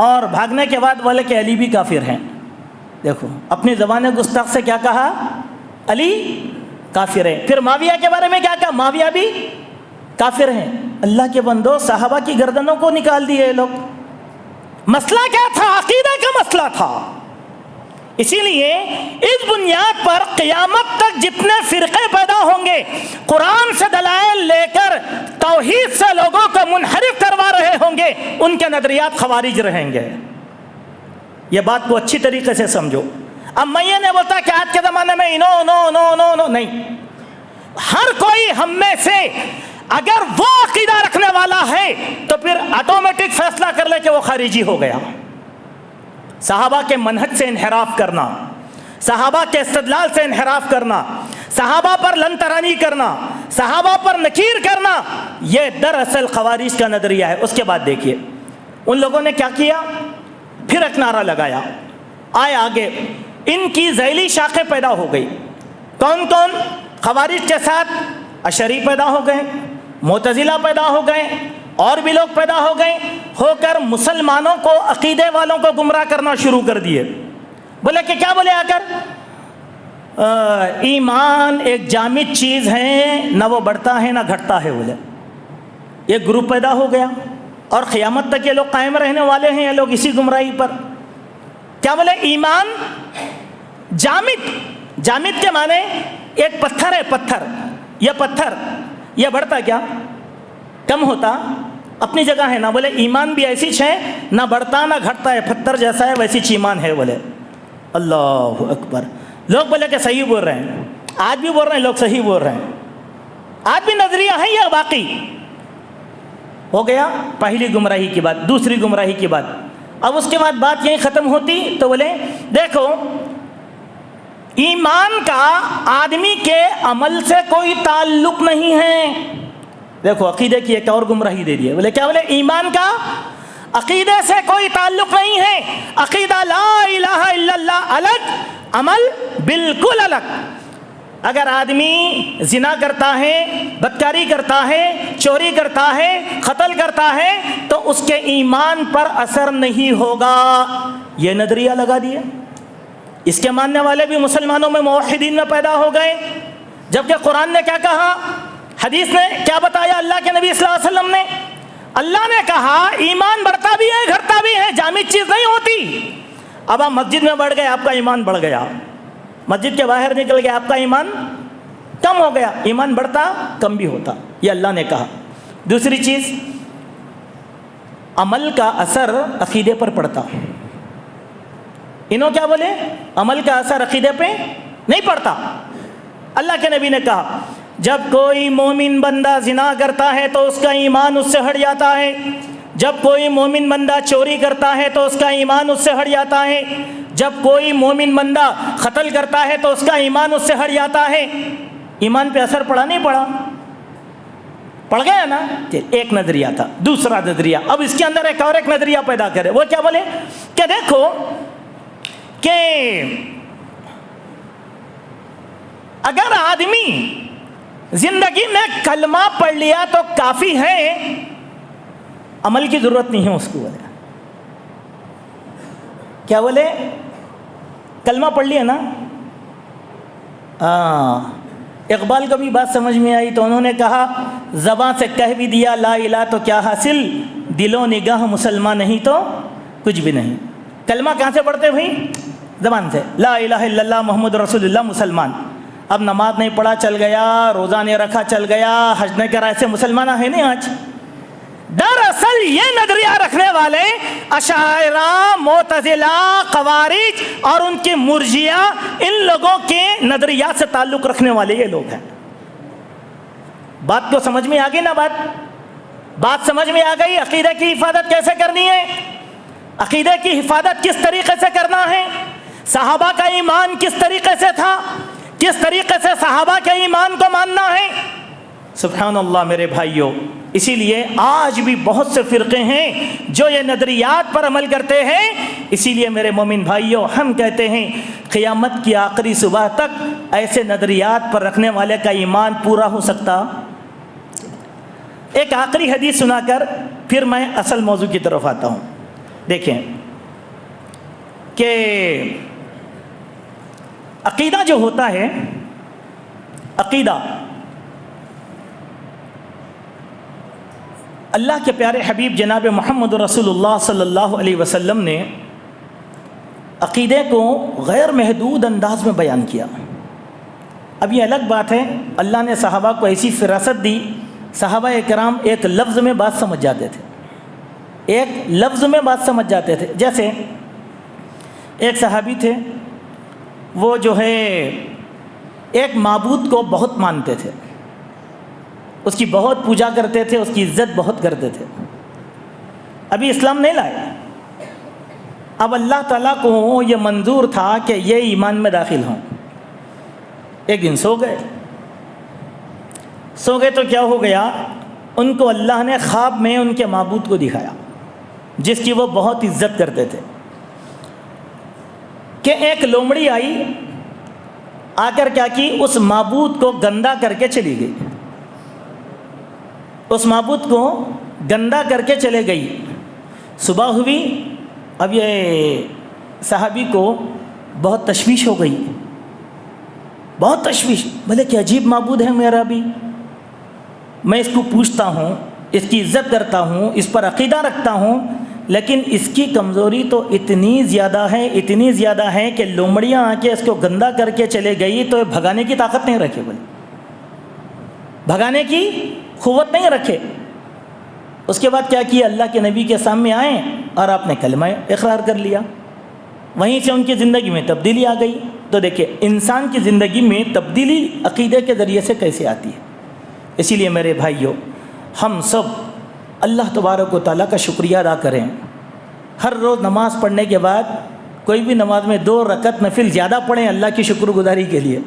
[SPEAKER 1] اور بھاگنے کے بعد بولے کہ علی بھی کافر ہیں. دیکھو اپنی زبان گستاخ سے کیا کہا, علی کافر ہے. پھر معاویہ کے بارے میں کیا کہا, معاویہ بھی کافر ہیں. اللہ کے بندو, صحابہ کی گردنوں کو نکال دیے یہ لوگ. مسئلہ کیا تھا؟ عقیدہ کا مسئلہ تھا. اسی لیے اس بنیاد پر قیامت تک جتنے فرقے پیدا ہوں گے, قرآن سے دلائل لے کر توحید سے لوگوں کو منحرف کروا رہے ہوں گے, ان کے نظریات خوارج رہیں گے. یہ بات کو اچھی طریقے سے سمجھو. اب میں یہ نہیں بولتا کہ آج کے زمانے میں نو نو نو نو نو نہیں. ہر کوئی ہم میں سے اگر وہ عقیدہ رکھنے والا ہے تو پھر آٹومیٹک فیصلہ کر لے کہ وہ خارجی ہو گیا. صحابہ کے منہج سے انحراف کرنا, صحابہ کے استدلال سے انحراف کرنا, صحابہ پر لن ترانی کرنا, صحابہ پر نکیر کرنا, یہ دراصل خوارج کا نظریہ ہے. اس کے بعد دیکھیے ان لوگوں نے کیا کیا, پھر ایک نعرہ لگایا. آئے آگے ان کی ذیلی شاخیں پیدا ہو گئی. کون کون؟ خوارج کے ساتھ اشعری پیدا ہو گئے, معتزلہ پیدا ہو گئے, اور بھی لوگ پیدا ہو گئے, ہو کر مسلمانوں کو, عقیدے والوں کو گمراہ کرنا شروع کر دیے. بولے کہ کیا بولے آ کر, ایمان ایک جامد چیز ہے, نہ وہ بڑھتا ہے نہ گھٹتا ہے. بولے یہ گروپ پیدا ہو گیا اور قیامت تک یہ لوگ قائم رہنے والے ہیں, یہ لوگ اسی گمراہی پر. کیا بولے, ایمان جامد. جامد کے معنی ایک پتھر ہے, پتھر, یہ پتھر یہ بڑھتا کیا, کم ہوتا, اپنی جگہ ہے نا. بولے ایمان بھی ایسی ہے, نہ بڑھتا نہ گھٹتا ہے, پتھر جیسا ہے, ویسی ایمان ہے. بولے اللہ اکبر. لوگ بولے کہ صحیح بول رہے ہیں, آج بھی بول رہے ہیں لوگ, صحیح بول رہے ہیں, آج بھی نظریہ ہے یہ باقی. ہو گیا پہلی گمراہی کی بات. دوسری گمراہی کی بات. اب اس کے بعد بات یہیں ختم ہوتی تو بولے دیکھو ایمان کا آدمی کے عمل سے کوئی تعلق نہیں ہے. دیکھو عقیدے کی ایک اور گمراہی دے دیے. بولے کیا بولے, ایمان کا عقیدے سے کوئی تعلق نہیں ہے. عقیدہ لا الہ الا اللہ الگ, عمل بالکل الگ. اگر آدمی زنا کرتا ہے, بدکاری کرتا ہے, چوری کرتا ہے, قتل کرتا ہے تو اس کے ایمان پر اثر نہیں ہوگا. یہ نظریہ لگا دیا. اس کے ماننے والے بھی مسلمانوں میں موحدین میں پیدا ہو گئے. جبکہ قرآن نے کیا کہا, حدیث نے کیا بتایا, اللہ کے نبی صلی اللہ علیہ وسلم نے, اللہ نے کہا ایمان بڑھتا بھی ہے گھٹتا بھی ہے, جامد چیز نہیں ہوتی. اب آپ مسجد میں بڑھ گئے, آپ کا ایمان بڑھ گیا. مسجد کے باہر نکل گیا, آپ کا ایمان کم ہو گیا. ایمان بڑھتا کم بھی ہوتا, یہ اللہ نے کہا. دوسری چیز, عمل کا اثر عقیدے پر پڑتا. انہوں کیا بولے, عمل کا اثر عقیدے پہ نہیں پڑتا. اللہ کے نبی نے کہا جب کوئی مومن بندہ زنا کرتا ہے تو اس کا ایمان اس سے ہٹ جاتا ہے. جب کوئی مومن بندہ چوری کرتا ہے تو اس کا ایمان اس سے ہٹ جاتا ہے. جب کوئی مومن بندہ قتل کرتا ہے تو اس کا ایمان اس سے ہٹ جاتا ہے. ایمان پہ اثر پڑا نہیں پڑا, پڑ گیا نا. ایک نظریہ تھا. دوسرا نظریہ, اب اس کے اندر ایک اور ایک نظریہ پیدا کرے. وہ کیا بولے کہ دیکھو کہ اگر آدمی زندگی میں کلمہ پڑھ لیا تو کافی ہے, عمل کی ضرورت نہیں ہے اس کو. بولے کیا بولے, کلمہ پڑھ لیا نا. اقبال کو بھی بات سمجھ میں آئی تو انہوں نے کہا زباں سے کہہ بھی دیا لا الہ تو کیا حاصل, دل و نگاہ مسلمان نہیں تو کچھ بھی نہیں. کلمہ کہاں سے پڑھتے بھائی, زبان سے, لا الہ الا اللہ محمد رسول اللہ, مسلمان. اب نماز نہیں پڑھا چل گیا, روزہ نہیں رکھا چل گیا, حج نہیں کرا, ایسے مسلمان ہے نہیں آج. دراصل یہ نظریہ رکھنے والے اشاعرہ, معتزلہ, خوارج اور ان کی مرجیہ, ان لوگوں کے نظریات سے تعلق رکھنے والے یہ لوگ ہیں. بات کو سمجھ میں آ گئی نا, بات سمجھ میں آ گئی. عقیدے کی حفاظت کیسے کرنی ہے, عقیدے کی حفاظت کس طریقے سے کرنا ہے, صحابہ کا ایمان کس طریقے سے تھا, کس طریقے سے صحابہ کے ایمان کو ماننا ہے. سبحان اللہ میرے بھائیوں. اسی لیے آج بھی بہت سے فرقے ہیں جو یہ نظریات پر عمل کرتے ہیں. اسی لیے میرے مومن بھائیوں, ہم کہتے ہیں قیامت کی آخری صبح تک ایسے نظریات پر رکھنے والے کا ایمان پورا ہو سکتا. ایک آخری حدیث سنا کر پھر میں اصل موضوع کی طرف آتا ہوں. دیکھیں کہ عقیدہ جو ہوتا ہے، عقیدہ اللہ کے پیارے حبیب جناب محمد رسول اللہ صلی اللہ علیہ وسلم نے عقیدے کو غیر محدود انداز میں بیان کیا۔ اب یہ الگ بات ہے، اللہ نے صحابہ کو ایسی فراست دی، صحابہ اکرام ایک لفظ میں بات سمجھ جاتے تھے، ایک لفظ میں بات سمجھ جاتے تھے۔ جیسے ایک صحابی تھے، وہ جو ہے ایک معبود کو بہت مانتے تھے، اس کی بہت پوجا کرتے تھے، اس کی عزت بہت کرتے تھے، ابھی اسلام نہیں لائے۔ اب اللہ تعالیٰ کو یہ منظور تھا کہ یہ ایمان میں داخل ہوں۔ ایک دن سو گئے تو کیا ہو گیا، ان کو اللہ نے خواب میں ان کے معبود کو دکھایا جس کی وہ بہت عزت کرتے تھے، کہ ایک لومڑی آئی، آ کر کیا کی، اس معبود کو گندا کر کے چلی گئی، اس معبود کو گندا کر کے چلے گئی۔ صبح ہوئی، اب یہ صحابی کو بہت تشویش ہو گئی، بہت تشویش، بھلے کہ عجیب معبود ہے میرا بھی، میں اس کو پوچھتا ہوں، اس کی عزت کرتا ہوں، اس پر عقیدہ رکھتا ہوں، لیکن اس کی کمزوری تو اتنی زیادہ ہے کہ لومڑیاں آ کے اس کو گندا کر کے چلے گئی تو بھگانے کی طاقت نہیں رکھے، بولے بھگانے کی قوت نہیں رکھے۔ اس کے بعد کیا کیا، اللہ کے نبی کے سامنے آئے اور آپ نے کلمہ اقرار کر لیا، وہیں سے ان کی زندگی میں تبدیلی آ گئی۔ تو دیکھیں انسان کی زندگی میں تبدیلی عقیدے کے ذریعے سے کیسے آتی ہے۔ اسی لیے میرے بھائیوں، ہم سب اللہ تبارک و تعالیٰ کا شکریہ ادا کریں۔ ہر روز نماز پڑھنے کے بعد کوئی بھی نماز میں 2 رکعت نفل زیادہ پڑھیں اللہ کی شکر گزاری کے لیے،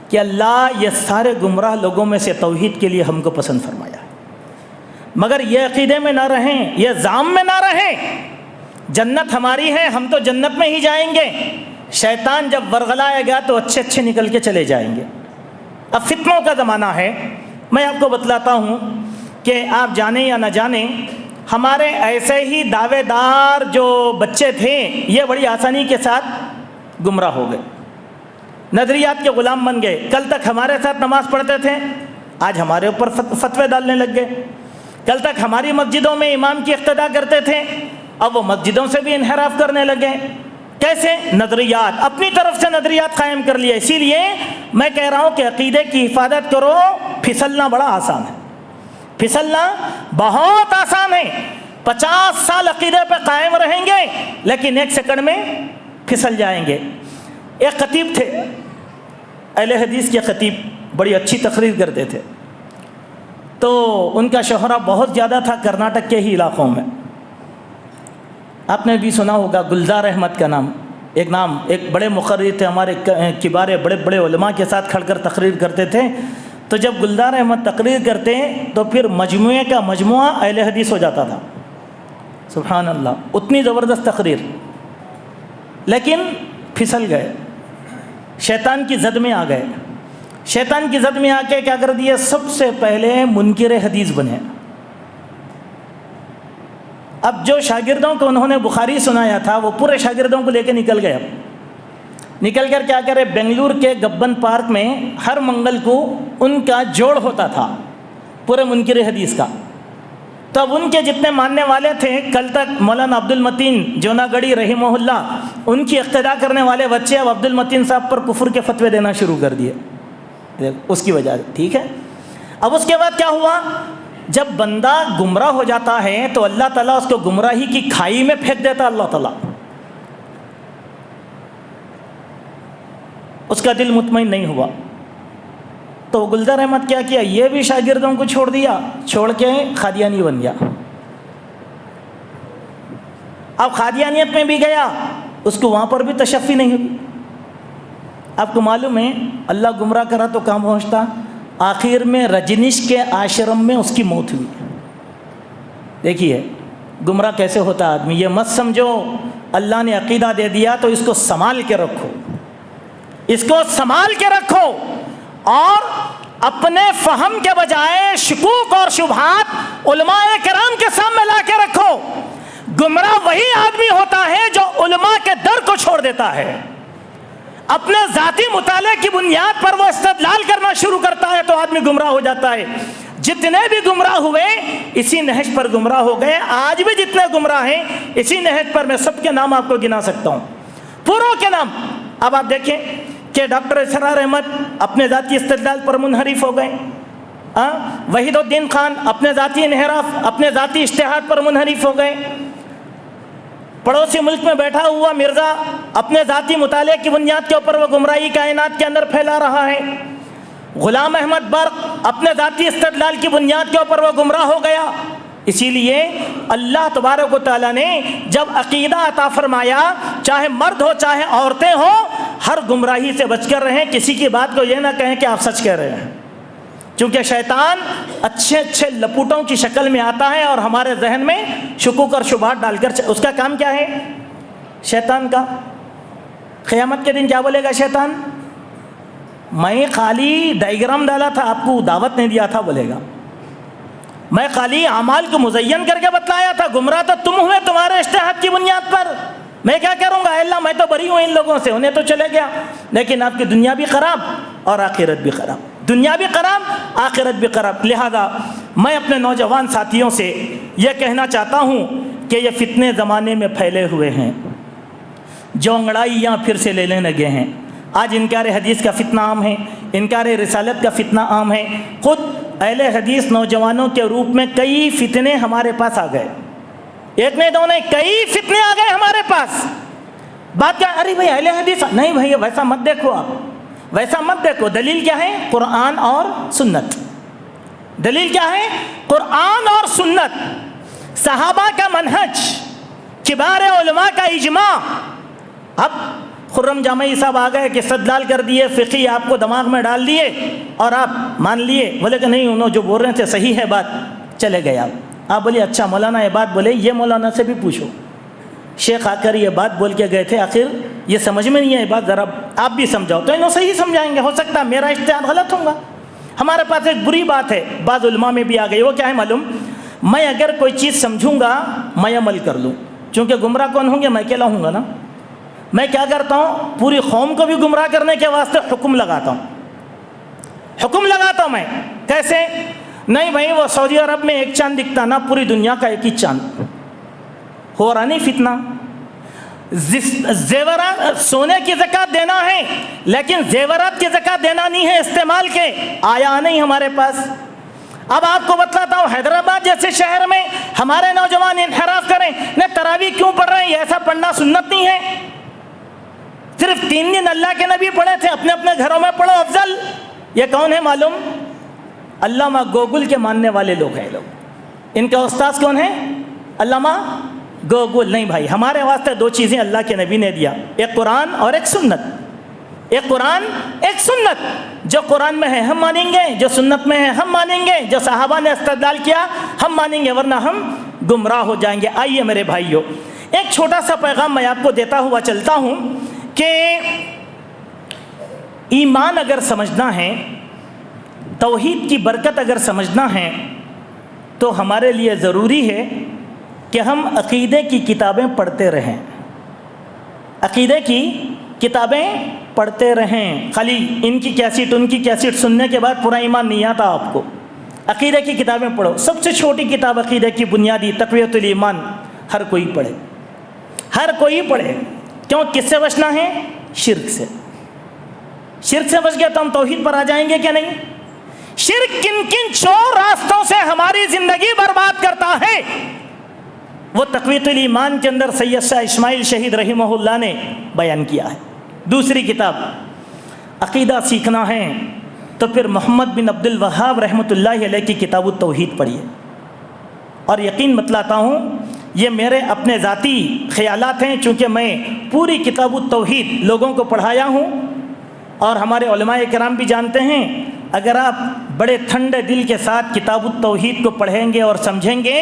[SPEAKER 1] کہ اللہ یہ سارے گمراہ لوگوں میں سے توحید کے لیے ہم کو پسند فرمایا۔ مگر یہ عقیدے میں نہ رہیں، یہ زعم میں نہ رہیں جنت ہماری ہے، ہم تو جنت میں ہی جائیں گے۔ شیطان جب ورغلائے گا تو اچھے نکل کے چلے جائیں گے۔ اب فتنوں کا زمانہ ہے، میں آپ کو بتلاتا ہوں کہ آپ جانیں یا نہ جانیں، ہمارے ایسے ہی دعوے دار جو بچے تھے یہ بڑی آسانی کے ساتھ گمراہ ہو گئے، نظریات کے غلام بن گئے۔ کل تک ہمارے ساتھ نماز پڑھتے تھے، آج ہمارے اوپر فتوے ڈالنے لگ گئے۔ کل تک ہماری مسجدوں میں امام کی اقتداء کرتے تھے، اب وہ مسجدوں سے بھی انحراف کرنے لگے۔ کیسے؟ نظریات، اپنی طرف سے نظریات قائم کر لیا۔ اسی لیے میں کہہ رہا ہوں کہ عقیدے کی حفاظت کرو، پھسلنا بڑا آسان ہے، پھسلنا بہت آسان ہے۔ 50 سال عقیدے پہ قائم رہیں گے لیکن 1 سیکنڈ میں پھسل جائیں گے۔ ایک خطیب تھے، اہل حدیث کے خطیب، بڑی اچھی تقریر کرتے تھے، تو ان کا شہرہ بہت زیادہ تھا کرناٹک کے ہی علاقوں میں۔ آپ نے بھی سنا ہوگا گلزار احمد کا نام، ایک بڑے مقرر تھے، ہمارے کبار بڑے علماء کے ساتھ کھڑ کر تقریر کرتے تھے۔ تو جب گلزار احمد تقریر کرتے تو پھر مجموعے کا مجموعہ اہل حدیث ہو جاتا تھا، سبحان اللہ، اتنی زبردست تقریر، لیکن پھسل گئے، شیطان کی زد میں آ گئے۔ شیطان کی زد میں آ کے کیا کر دیا، سب سے پہلے منکر حدیث بنے۔ اب جو شاگردوں کو انہوں نے بخاری سنایا تھا وہ پورے شاگردوں کو لے کے نکل گئے، نکل کر کیا کرے، بنگلور کے گبن پارک میں ہر منگل کو ان کا جوڑ ہوتا تھا پورے منکر حدیث کا۔ تو اب ان کے جتنے ماننے والے تھے، کل تک مولانا عبد المتین جوناگڑھی رحمہ اللہ، ان کی اقتداء کرنے والے بچے اب عبد المتین صاحب پر کفر کے فتوے دینا شروع کر دیے، اس کی وجہ، ٹھیک ہے۔ اب اس کے بعد کیا ہوا، جب بندہ گمراہ ہو جاتا ہے تو اللہ تعالیٰ اس کو گمراہی کی کھائی میں پھینک دیتا، اللہ تعالیٰ اس کا دل مطمئن نہیں ہوا۔ تو گلزار احمد کیا کیا، یہ بھی شاگردوں کو چھوڑ دیا، چھوڑ کے قادیانی بن گیا۔ اب قادیانیت میں بھی گیا، اس کو وہاں پر بھی تشفی نہیں ہوئی۔ آپ کو معلوم ہے اللہ گمراہ کرا تو کہاں پہنچتا، آخر میں رجنیش کے آشرم میں اس کی موت ہوئی۔ دیکھیے گمراہ کیسے ہوتا آدمی، یہ مت سمجھو اللہ نے عقیدہ دے دیا تو اس کو سنبھال کے رکھو، اس کو سنبھال کے رکھو، اور اپنے فہم کے بجائے شکوک اور شبہات علماء کرام کے سامنے لا کے رکھو۔ گمراہ وہی آدمی ہوتا ہے جو علماء کے در کو چھوڑ دیتا ہے، اپنے ذاتی مطالعے کی بنیاد پر وہ استدلال کرنا شروع کرتا ہے تو آدمی گمراہ ہو جاتا ہے۔ جتنے بھی گمراہ ہوئے اسی نہج پر گمراہ ہو گئے، آج بھی جتنے گمراہ ہیں اسی نہج پر، میں سب کے نام آپ کو گنا سکتا ہوں، پوروں کے نام۔ اب آپ دیکھیں کہ ڈاکٹر اسرار احمد اپنے ذاتی استدلال پر منحرف ہو گئے، وحید الدین خان اپنے ذاتی انحراف، اپنے ذاتی اجتہاد پر منحرف ہو گئے، پڑوسی ملک میں بیٹھا ہوا مرزا اپنے ذاتی مطالعے کی بنیاد کے اوپر وہ گمراہی کائنات کے اندر پھیلا رہا ہے، غلام احمد برق اپنے ذاتی استدلال کی بنیاد کے اوپر وہ گمراہ ہو گیا۔ اسی لیے اللہ تبارک و تعالیٰ نے جب عقیدہ عطا فرمایا، چاہے مرد ہو چاہے عورتیں ہو، ہر گمراہی سے بچ کر رہیں، کسی کی بات کو یہ نہ کہیں کہ آپ سچ کہہ رہے ہیں، کیونکہ شیطان اچھے لپوٹوں کی شکل میں آتا ہے اور ہمارے ذہن میں شکوک اور شبہات ڈال کر، اس کا کام کیا ہے شیطان کا؟ قیامت کے دن کیا بولے گا شیطان؟ میں خالی ڈائیگرام ڈالا تھا، آپ کو دعوت نہیں دیا تھا، بولے گا میں خالی اعمال کو مزین کر کے بتلایا تھا، گمراہ تو تم ہوئے تمہارے اجتہاد کی بنیاد پر، میں کیا کروں گا؟ اے اللہ میں تو بری ہوں ان لوگوں سے، انہیں تو چلے گیا، لیکن آپ کی دنیا بھی خراب اور آخرت بھی خراب، دنیا بھی خراب آخرت بھی خراب۔ لہذا میں اپنے نوجوان ساتھیوں سے یہ کہنا چاہتا ہوں کہ یہ فتنے زمانے میں پھیلے ہوئے ہیں، جو انگڑائیاں پھر سے لینے لگے ہیں۔ آج انکار حدیث کا فتنہ عام ہے، انکار رسالت کا فتنہ عام ہے، خود اہل حدیث نوجوانوں کے روپ میں کئی فتنے ہمارے پاس آ گئے، ایک نہیں دو نہیں، کئی فتنے آ گئے ہمارے پاس۔ بات کیا؟ ارے بھائی اہل حدیث نہیں، بھائی ویسا مت دیکھو، آپ ویسا مت دیکھو، دلیل کیا ہے؟ قرآن اور سنت۔ دلیل کیا ہے؟ قرآن اور سنت، صحابہ کا منہج، کبار علماء کا اجماع۔ اب خرم جامعی صاحب آ گئے کہ استدلال کر دیے، فقی آپ کو دماغ میں ڈال دیے اور آپ مان لیے، بولے کہ نہیں انہوں جو بول رہے تھے صحیح ہے بات، چلے گئے آپ بولیے اچھا مولانا یہ بات بولے، یہ مولانا سے بھی پوچھو، شیخ آ کر یہ بات بول کے گئے تھے، آخر یہ سمجھ میں نہیں ہے یہ بات، ذرا آپ بھی سمجھاؤ، تو انہوں صحیح سمجھائیں گے، ہو سکتا ہے میرا اجتہاد غلط ہوگا۔ ہمارے پاس ایک بری بات ہے، بعض علماء میں بھی آ گئی، وہ کیا ہے معلوم؟ میں اگر کوئی چیز سمجھوں گا میں عمل کر لوں، چونکہ گمراہ کون ہوں گے؟ میں اکیلا ہوں گا نا۔ میں کیا کرتا ہوں؟ پوری قوم کو بھی گمراہ کرنے کے واسطے حکم لگاتا ہوں میں۔ کیسے؟ نہیں بھائی وہ سعودی عرب میں ایک چاند دکھتا نا، پوری دنیا کا ایک ہی چاند، ہو رہا نہیں فتنہ؟ زیورات، سونے کی زکوٰۃ دینا ہے لیکن زیورات کی زکوٰۃ دینا نہیں ہے، استعمال کے آیا نہیں ہمارے پاس۔ اب آپ کو بتلاتا ہوں، حیدرآباد جیسے شہر میں ہمارے نوجوان انحراف کریں، نہ تراویح کیوں پڑھ رہے ہیں؟ ایسا پڑھنا سنت نہیں ہے، صرف 3 دن اللہ کے نبی پڑھے تھے، اپنے اپنے گھروں میں پڑھو افضل۔ یہ کون ہے معلوم؟ علامہ گوگل کے ماننے والے لوگ ہیں لوگ، ان کا استاذ کون ہے؟ علامہ گوگل۔ نہیں بھائی، ہمارے واسطے 2 چیزیں اللہ کے نبی نے دیا، ایک قرآن اور ایک سنت، ایک قرآن ایک سنت۔ جو قرآن میں ہے ہم مانیں گے، جو سنت میں ہے ہم مانیں گے، جو صحابہ نے استدلال کیا ہم مانیں گے، ورنہ ہم گمراہ ہو جائیں گے۔ آئیے میرے بھائیو، ایک چھوٹا سا پیغام میں آپ کو دیتا ہوا چلتا ہوں کہ ایمان اگر سمجھنا ہے، توحید کی برکت اگر سمجھنا ہے، تو ہمارے لیے ضروری ہے کہ ہم عقیدے کی کتابیں پڑھتے رہیں، عقیدے کی کتابیں پڑھتے رہیں۔ خالی ان کی کیسٹ ان کی کیسٹ سننے کے بعد پورا ایمان نہیں آتا آپ کو، عقیدے کی کتابیں پڑھو۔ سب سے چھوٹی کتاب عقیدے کی بنیادی تقویۃ الایمان، ہر کوئی پڑھے، ہر کوئی پڑھے۔ کیوں؟ کس سے بچنا ہے؟ شرک سے۔ شرک سے بچ گیا تو ہم توحید پر آ جائیں گے کہ نہیں؟ شرک کن کن 4 راستوں سے ہماری زندگی برباد کرتا ہے، وہ تقویۃ الایمان کے اندر سید شاہ اسماعیل شہید رحمہ اللہ نے بیان کیا ہے۔ دوسری کتاب، عقیدہ سیکھنا ہے تو پھر محمد بن عبد الوہاب رحمۃ اللہ علیہ کی کتاب التوحید پڑھیے۔ اور یقین بتلاتا ہوں یہ میرے اپنے ذاتی خیالات ہیں، چونکہ میں پوری کتاب التوحید لوگوں کو پڑھایا ہوں اور ہمارے علماء کرام بھی جانتے ہیں، اگر آپ بڑے ٹھنڈے دل کے ساتھ کتاب التوحید کو پڑھیں گے اور سمجھیں گے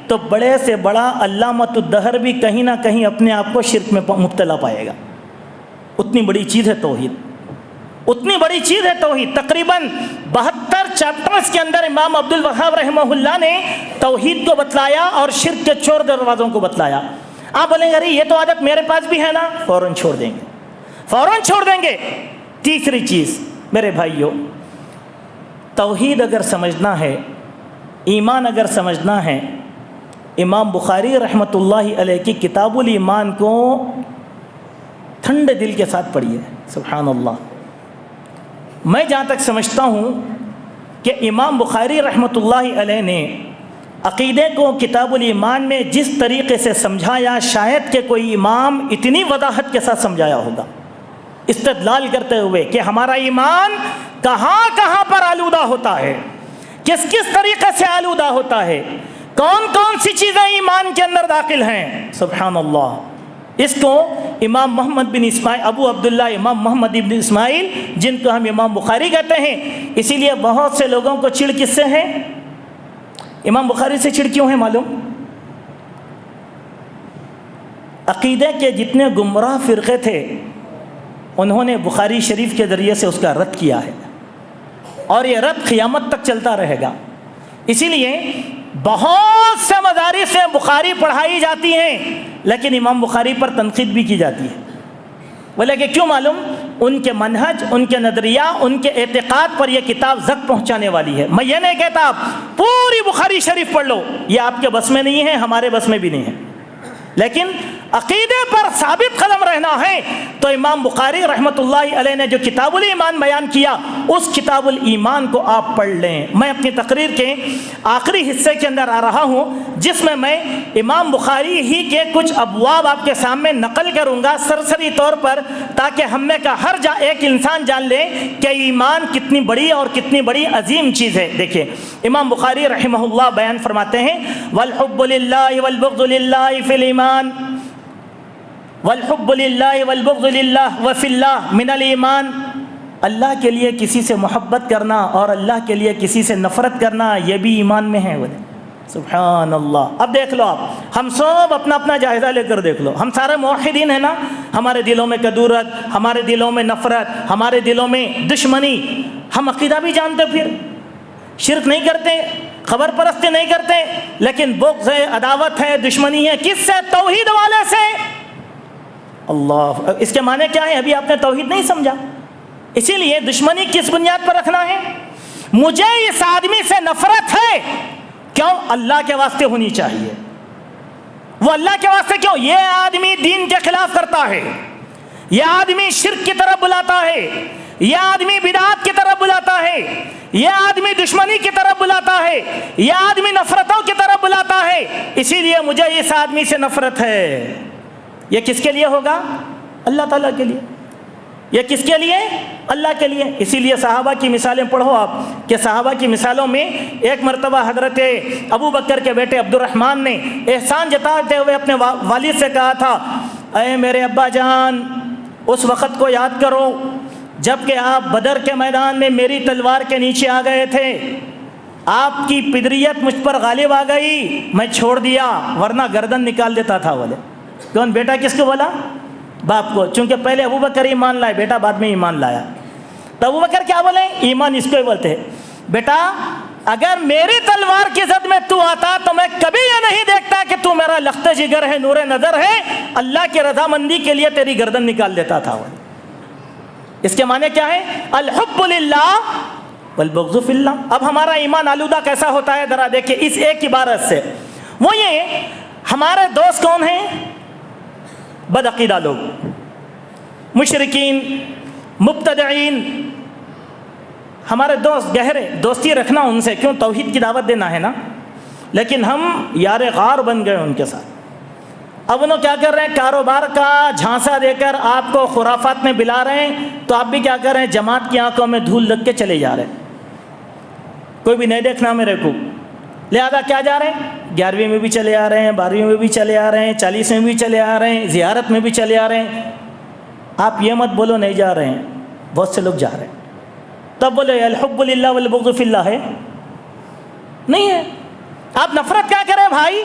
[SPEAKER 1] تو بڑے سے بڑا علامۃ الدہر بھی کہیں نہ کہیں اپنے آپ کو شرک میں مبتلا پائے گا۔ اتنی بڑی چیز ہے توحید، اتنی بڑی چیز ہے توحید۔ تقریباً 72 چیپٹرز کے اندر امام عبد الوہاب رحمہ اللہ نے توحید کو بتلایا اور شرک کے چور دروازوں کو بتلایا. آپ بولیں گے ارے یہ تو عادت میرے پاس بھی ہے نا, فوراً چھوڑ دیں گے, فوراً چھوڑ دیں گے. تیسری چیز میرے بھائیوں, توحید اگر سمجھنا ہے, ایمان اگر سمجھنا ہے, امام بخاری رحمۃ اللہ علیہ کی کتاب الایمان کو ٹھنڈے دل کے ساتھ پڑھیے. سبحان اللہ. میں جہاں تک سمجھتا ہوں کہ امام بخاری رحمۃ اللہ علیہ نے عقیدے کو کتاب الایمان میں جس طریقے سے سمجھایا, شاید کہ کوئی امام اتنی وضاحت کے ساتھ سمجھایا ہوگا, استدلال کرتے ہوئے کہ ہمارا ایمان کہاں کہاں پر آلودہ ہوتا ہے, کس کس طریقے سے آلودہ ہوتا ہے, کون کون سی چیزیں ایمان کے اندر داخل ہیں. سبحان اللہ. اس کو امام محمد بن اسماعیل, ابو عبداللہ امام محمد بن اسماعیل, جن کو ہم امام بخاری کہتے ہیں, اسی لیے بہت سے لوگوں کو چڑ کس سے ہے, امام بخاری سے چڑ کیوں ہے معلوم؟ عقیدے کے جتنے گمراہ فرقے تھے انہوں نے بخاری شریف کے ذریعے سے اس کا رد کیا ہے, اور یہ رد قیامت تک چلتا رہے گا. اسی لیے بہت سے مدارس سے بخاری پڑھائی جاتی ہیں, لیکن امام بخاری پر تنقید بھی کی جاتی ہے. بولے کہ کیوں معلوم؟ ان کے منہج, ان کے نظریہ, ان کے اعتقاد پر یہ کتاب زد پہنچانے والی ہے. میں یہ نہیں کہتا آپ پوری بخاری شریف پڑھ لو, یہ آپ کے بس میں نہیں ہے, ہمارے بس میں بھی نہیں ہے, لیکن عقیدے پر ثابت قدم رہنا ہے تو امام بخاری رحمۃ اللہ علیہ نے جو کتاب الایمان بیان کیا, اس کتاب الایمان کو آپ پڑھ لیں. میں اپنی تقریر کے آخری حصے کے اندر آ رہا ہوں, جس میں امام بخاری ہی کے کچھ ابواب آپ کے سامنے نقل کروں گا سرسری طور پر, تاکہ ہم میں کا ہر ایک انسان جان لے کہ ایمان کتنی بڑی اور کتنی بڑی عظیم چیز ہے. دیکھیں امام بخاری رحمہ اللہ بیان فرماتے ہیں, والحب للہ والبغض للہ فی الایمان, والحب للہ والبغض للہ وفی اللہ من الایمان. اللہ کے لیے کسی سے محبت کرنا اور اللہ کے لیے کسی سے نفرت کرنا, یہ بھی ایمان میں ہے. سبحان اللہ. اب دیکھ لو, آپ ہم سب اپنا اپنا جائزہ لے کر دیکھ لو, ہم سارے موحدین ہیں نا, ہمارے دلوں میں کدورت, ہمارے دلوں میں نفرت, ہمارے دلوں میں دشمنی. ہم عقیدہ بھی جانتے, پھر شرک نہیں کرتے, خبر پرستی نہیں کرتے, لیکن بغض ہے, عداوت ہے, دشمنی ہے. کس سے؟ توحید والے سے. اللہ, اس کے معنی کیا ہے؟ ابھی آپ نے توحید نہیں سمجھا. اسی لیے دشمنی کس بنیاد پر رکھنا ہے؟ مجھے اس آدمی سے نفرت ہے, کیوں؟ اللہ کے واسطے ہونی چاہیے. وہ اللہ کے واسطے کیوں؟ یہ آدمی دین کے خلاف کرتا ہے, یہ آدمی شرک کی طرف بلاتا ہے, یہ آدمی بدعات کی طرف بلاتا ہے, یہ آدمی دشمنی کی طرف بلاتا ہے, یہ آدمی نفرتوں کی طرف بلاتا ہے, اسی لیے مجھے اس آدمی سے نفرت ہے. یہ کس کے لیے ہوگا؟ اللہ تعالیٰ کے لیے. یہ کس کے لیے؟ اللہ کے لیے. اسی لیے صحابہ کی مثالیں پڑھو آپ, کہ صحابہ کی مثالوں میں ایک مرتبہ حضرت ابو بکر کے بیٹے عبد الرحمن نے احسان جتاتے ہوئے اپنے والد سے کہا تھا, اے میرے ابا جان, اس وقت کو یاد کرو جب کہ آپ بدر کے میدان میں میری تلوار کے نیچے آ گئے تھے, آپ کی پدریت مجھ پر غالب آ گئی, میں چھوڑ دیا, ورنہ گردن نکال دیتا تھا. بولے کون؟ بیٹا کس کو بولا؟ باپ کو, چونکہ پہلے ابو بکر ایمان لائے, بیٹا بعد میں ایمان لایا. تو ابو بکر کیا بولے؟ ایمان اس کو ہی بولتے ہیں, بیٹا اگر میری تلوار کی زد میں تو آتا تو میں کبھی یہ نہیں دیکھتا کہ تو میرا لخت جگر ہے, نور نظر ہے, اللہ کی رضامندی کے لیے تیری گردن نکال دیتا تھا. اس کے معنی کیا ہے؟ الحب للہ والبغض فی اللہ. اب ہمارا ایمان آلودہ کیسا ہوتا ہے ذرا دیکھیں اس ایک عبارت سے. وہ یہ, ہمارے دوست کون ہیں؟ بدعقیدہ لوگ, مشرکین, مبتدعین. ہمارے دوست گہرے, دوستی رکھنا ان سے, کیوں؟ توحید کی دعوت دینا ہے نا. لیکن ہم یار غار بن گئے ان کے ساتھ. اب انہوں کیا کر رہے ہیں؟ کاروبار کا جھانسا دے کر آپ کو خرافات میں بلا رہے ہیں, تو آپ بھی کیا کر رہے ہیں؟ جماعت کی آنکھوں میں دھول لگ کے چلے جا رہے ہیں. کوئی بھی نہیں دیکھنا میرے کو, لہذا کیا جا رہے ہیں؟ 11ویں میں بھی چلے آ رہے ہیں, 12ویں میں بھی چلے آ رہے ہیں, 40 میں بھی چلے آ رہے ہیں, زیارت میں بھی چلے آ رہے ہیں. آپ یہ مت بولو نہیں جا رہے ہیں, بہت سے لوگ جا رہے ہیں. تب بولے الحب للہ والبغض فی اللہ ہے؟ نہیں ہے. آپ نفرت کیا کریں بھائی؟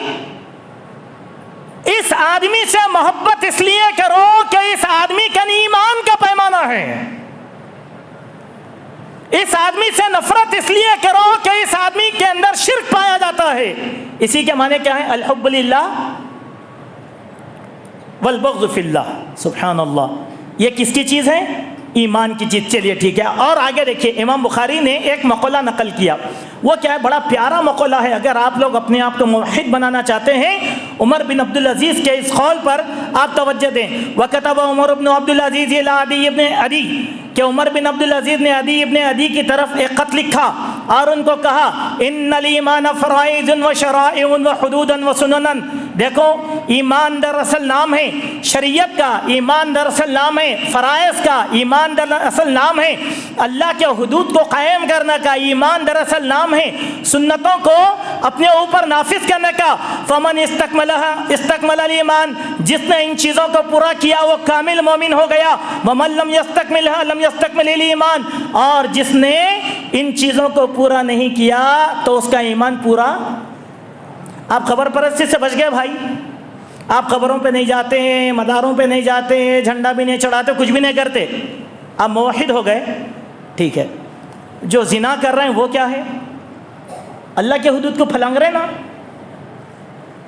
[SPEAKER 1] اس آدمی سے محبت اس لیے کرو کہ اس آدمی کا ایمان کا پیمانہ ہے. اس آدمی سے نفرت اس لیے کرو کہ اس آدمی کے اندر شرک پایا جاتا ہے. اسی کے معنی کیا ہے؟ الحب للہ والبغض فی اللہ. سبحان اللہ. یہ کس کی چیز ہے؟ ایمان کی چیز. چلیے ٹھیک ہے. اور آگے دیکھیے امام بخاری نے ایک مقولہ نقل کیا. وہ کیا ہے؟ بڑا پیارا مقولہ ہے. اگر آپ لوگ اپنے آپ کو موحد بنانا چاہتے ہیں عمر بن عبدالعزیز کے اس قول پر آپ توجہ دیں. وَكَتَبَ عمر بن عبدالعزیز إِلَىٰ عَدِيِّ بن عدی کہ عمر بن عبدالعزیز نے عدی ابن عدی کی طرف ایک خط لکھا اور ان کو کہا ان الایمان فرائض و شرائع و حدود و سنن. دیکھو ایمان دراصل نام ہے شریعت کا، ایمان دراصل نام ہے فرائض کا، ایمان دراصل نام ہے اللہ کے حدود کو قائم کرنے کا، ایمان دراصل نام ہے سنتوں کو اپنے اوپر نافذ کرنے کا. فمن استکمل الایمان، جس نے ان چیزوں کو پورا کیا وہ کامل مومن ہو گیا. ومن لم یستکملها لم یستکمل الایمان، اور جس نے ان چیزوں کو پورا نہیں کیا تو اس کا ایمان پورا. آپ قبر پرستی سے بچ گئے بھائی. آپ قبروں پہ نہیں جاتے ہیں، مداروں پہ نہیں جاتے ہیں، جھنڈا بھی نہیں چڑھاتے، کچھ بھی نہیں کرتے. آپ موحد ہو گئے. ٹھیک ہے. جو زنا کر رہے ہیں وہ کیا ہے؟ اللہ کے حدود کو پھلانگ رہے نا.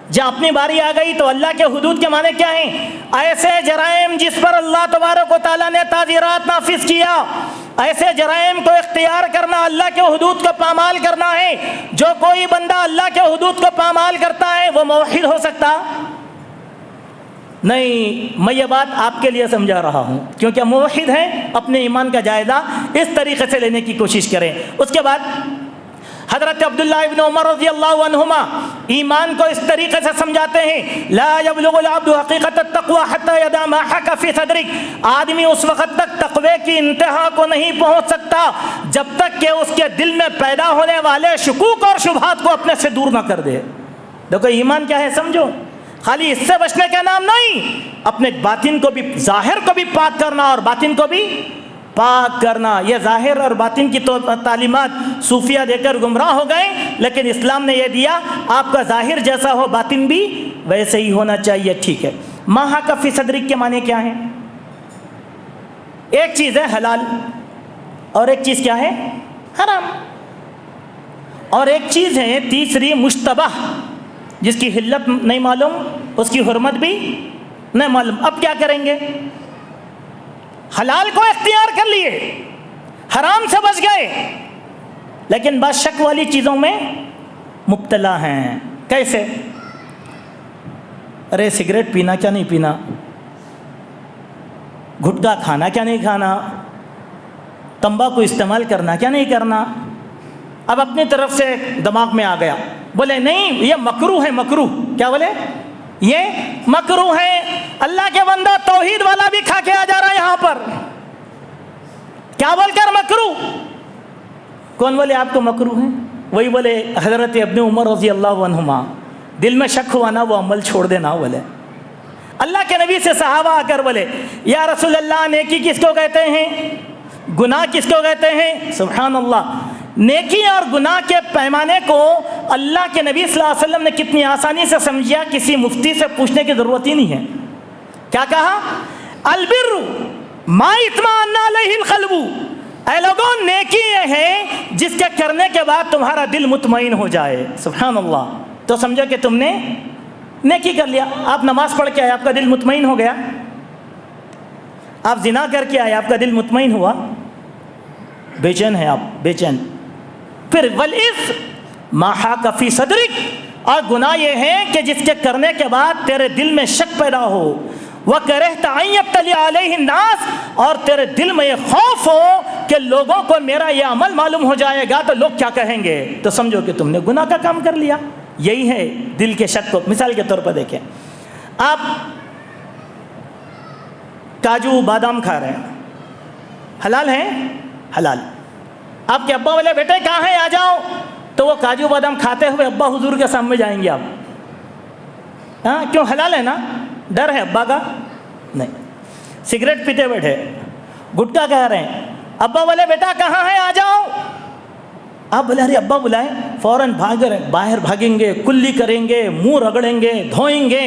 [SPEAKER 1] جب اپنی باری آ گئی تو اللہ کے حدود کے معنی کیا ہیں؟ ایسے جرائم جس پر اللہ تبارک و تعالیٰ نے تعزیرات نافذ کیا، ایسے جرائم کو اختیار کرنا، اللہ کے حدود کو پامال کرنا ہے. جو کوئی بندہ اللہ کے حدود کو پامال کرتا ہے وہ موحد ہو سکتا نہیں. میں یہ بات آپ کے لیے سمجھا رہا ہوں کیونکہ موحد ہیں. اپنے ایمان کا جائزہ اس طریقے سے لینے کی کوشش کریں. اس کے بعد حضرت عبداللہ ابن عمر رضی اللہ عنہما ایمان کو اس طریقے سے سمجھاتے ہیں لا یبلغ العبد حقیقت التقوی حتی یدع ما حک فی صدرک. آدمی اس وقت تک تقوی کی انتہا کو نہیں پہنچ سکتا جب تک کہ اس کے دل میں پیدا ہونے والے شکوک اور شبہات کو اپنے سے دور نہ کر دے. دیکھو ایمان کیا ہے سمجھو. خالی اس سے بچنے کا نام نہیں، اپنے باطن کو بھی، ظاہر کو بھی پاک کرنا اور باطن کو بھی پاک کرنا. یہ ظاہر اور باطن کی تعلیمات صوفیہ دے کر گمراہ ہو گئے، لیکن اسلام نے یہ دیا آپ کا ظاہر جیسا ہو باطن بھی ویسے ہی ہونا چاہیے. ٹھیک ہے. ماہا کا فی صدرک کے معنی کیا ہے؟ ایک چیز ہے حلال اور ایک چیز کیا ہے؟ حرام. اور ایک چیز ہے تیسری مشتبہ، جس کی حلت نہیں معلوم، اس کی حرمت بھی نہیں معلوم. اب کیا کریں گے؟ حلال کو اختیار کر لیے، حرام سے بچ گئے، لیکن بعض شک والی چیزوں میں مبتلا ہیں. کیسے؟ ارے سگریٹ پینا کیا نہیں پینا، گھٹکا کھانا کیا نہیں کھانا، تمباکو استعمال کرنا کیا نہیں کرنا. اب اپنی طرف سے دماغ میں آ گیا، بولے نہیں یہ مکروہ ہے. مکروہ کیا بولے؟ یہ مکروہ ہے. اللہ کے بندہ توحید والا بھی کھا کے آ جا رہا ہے یہاں پر. کیا بول کر مکروہ؟ کون بولے آپ کو مکروہ ہے؟ وہی بولے حضرت ابن عمر رضی اللہ عنہما. دل میں شک ہوا نا وہ عمل چھوڑ دینا. بولے اللہ کے نبی سے صحابہ آ کر بولے یا رسول اللہ نیکی کس کو کہتے ہیں، گناہ کس کو کہتے ہیں؟ سبحان اللہ. نیکی اور گناہ کے پیمانے کو اللہ کے نبی صلی اللہ علیہ وسلم نے کتنی آسانی سے سمجھا، کسی مفتی سے پوچھنے کی ضرورت ہی نہیں ہے. کیا کہا؟ البر ما اطمئن علیہ القلب. اے لوگوں نیکی یہ ہے جس کے کرنے کے بعد تمہارا دل مطمئن ہو جائے. سبحان اللہ. تو سمجھو کہ تم نے نیکی کر لیا. آپ نماز پڑھ کے آئے، آپ کا دل مطمئن ہو گیا. آپ زنا کر کے آئے، آپ کا دل مطمئن ہوا. بے چین ہے آپ، بے چین. پھر والاثم ما حاک فی صدرک، اور گناہ یہ ہے کہ جس کے کرنے کے بعد تیرے دل میں شک پیدا ہو. وَكَرِهْتَ أَن يَطَّلِعَ عَلَيْهِ النَّاسُ، اور تیرے دل میں یہ خوف ہو کہ لوگوں کو میرا یہ عمل معلوم ہو جائے گا تو لوگ کیا کہیں گے، تو سمجھو کہ تم نے گناہ کا کام کر لیا. یہی ہے دل کے شک کو. مثال کے طور پر دیکھیں، آپ کاجو بادام کھا رہے ہیں، حلال ہیں؟ حلال. آپ کے ابا بولے بیٹے کہاں ہیں آ جاؤ، تو وہ کاجو بادام کھاتے ہوئے ابا حضور کے سامنے جائیں گے آپ؟ ہاں کیوں؟ حلال ہے نا. ڈر ہے ابا کا؟ نہیں. سگریٹ پیتے بیٹھے، گٹکا کہہ رہے ہیں، ابا بولے بیٹا کہاں ہے آ جاؤ، آپ بولے ارے ابا بلائیں، فوراً باہر بھاگیں گے، کلی کریں گے، منہ رگڑیں گے، دھوئیں گے،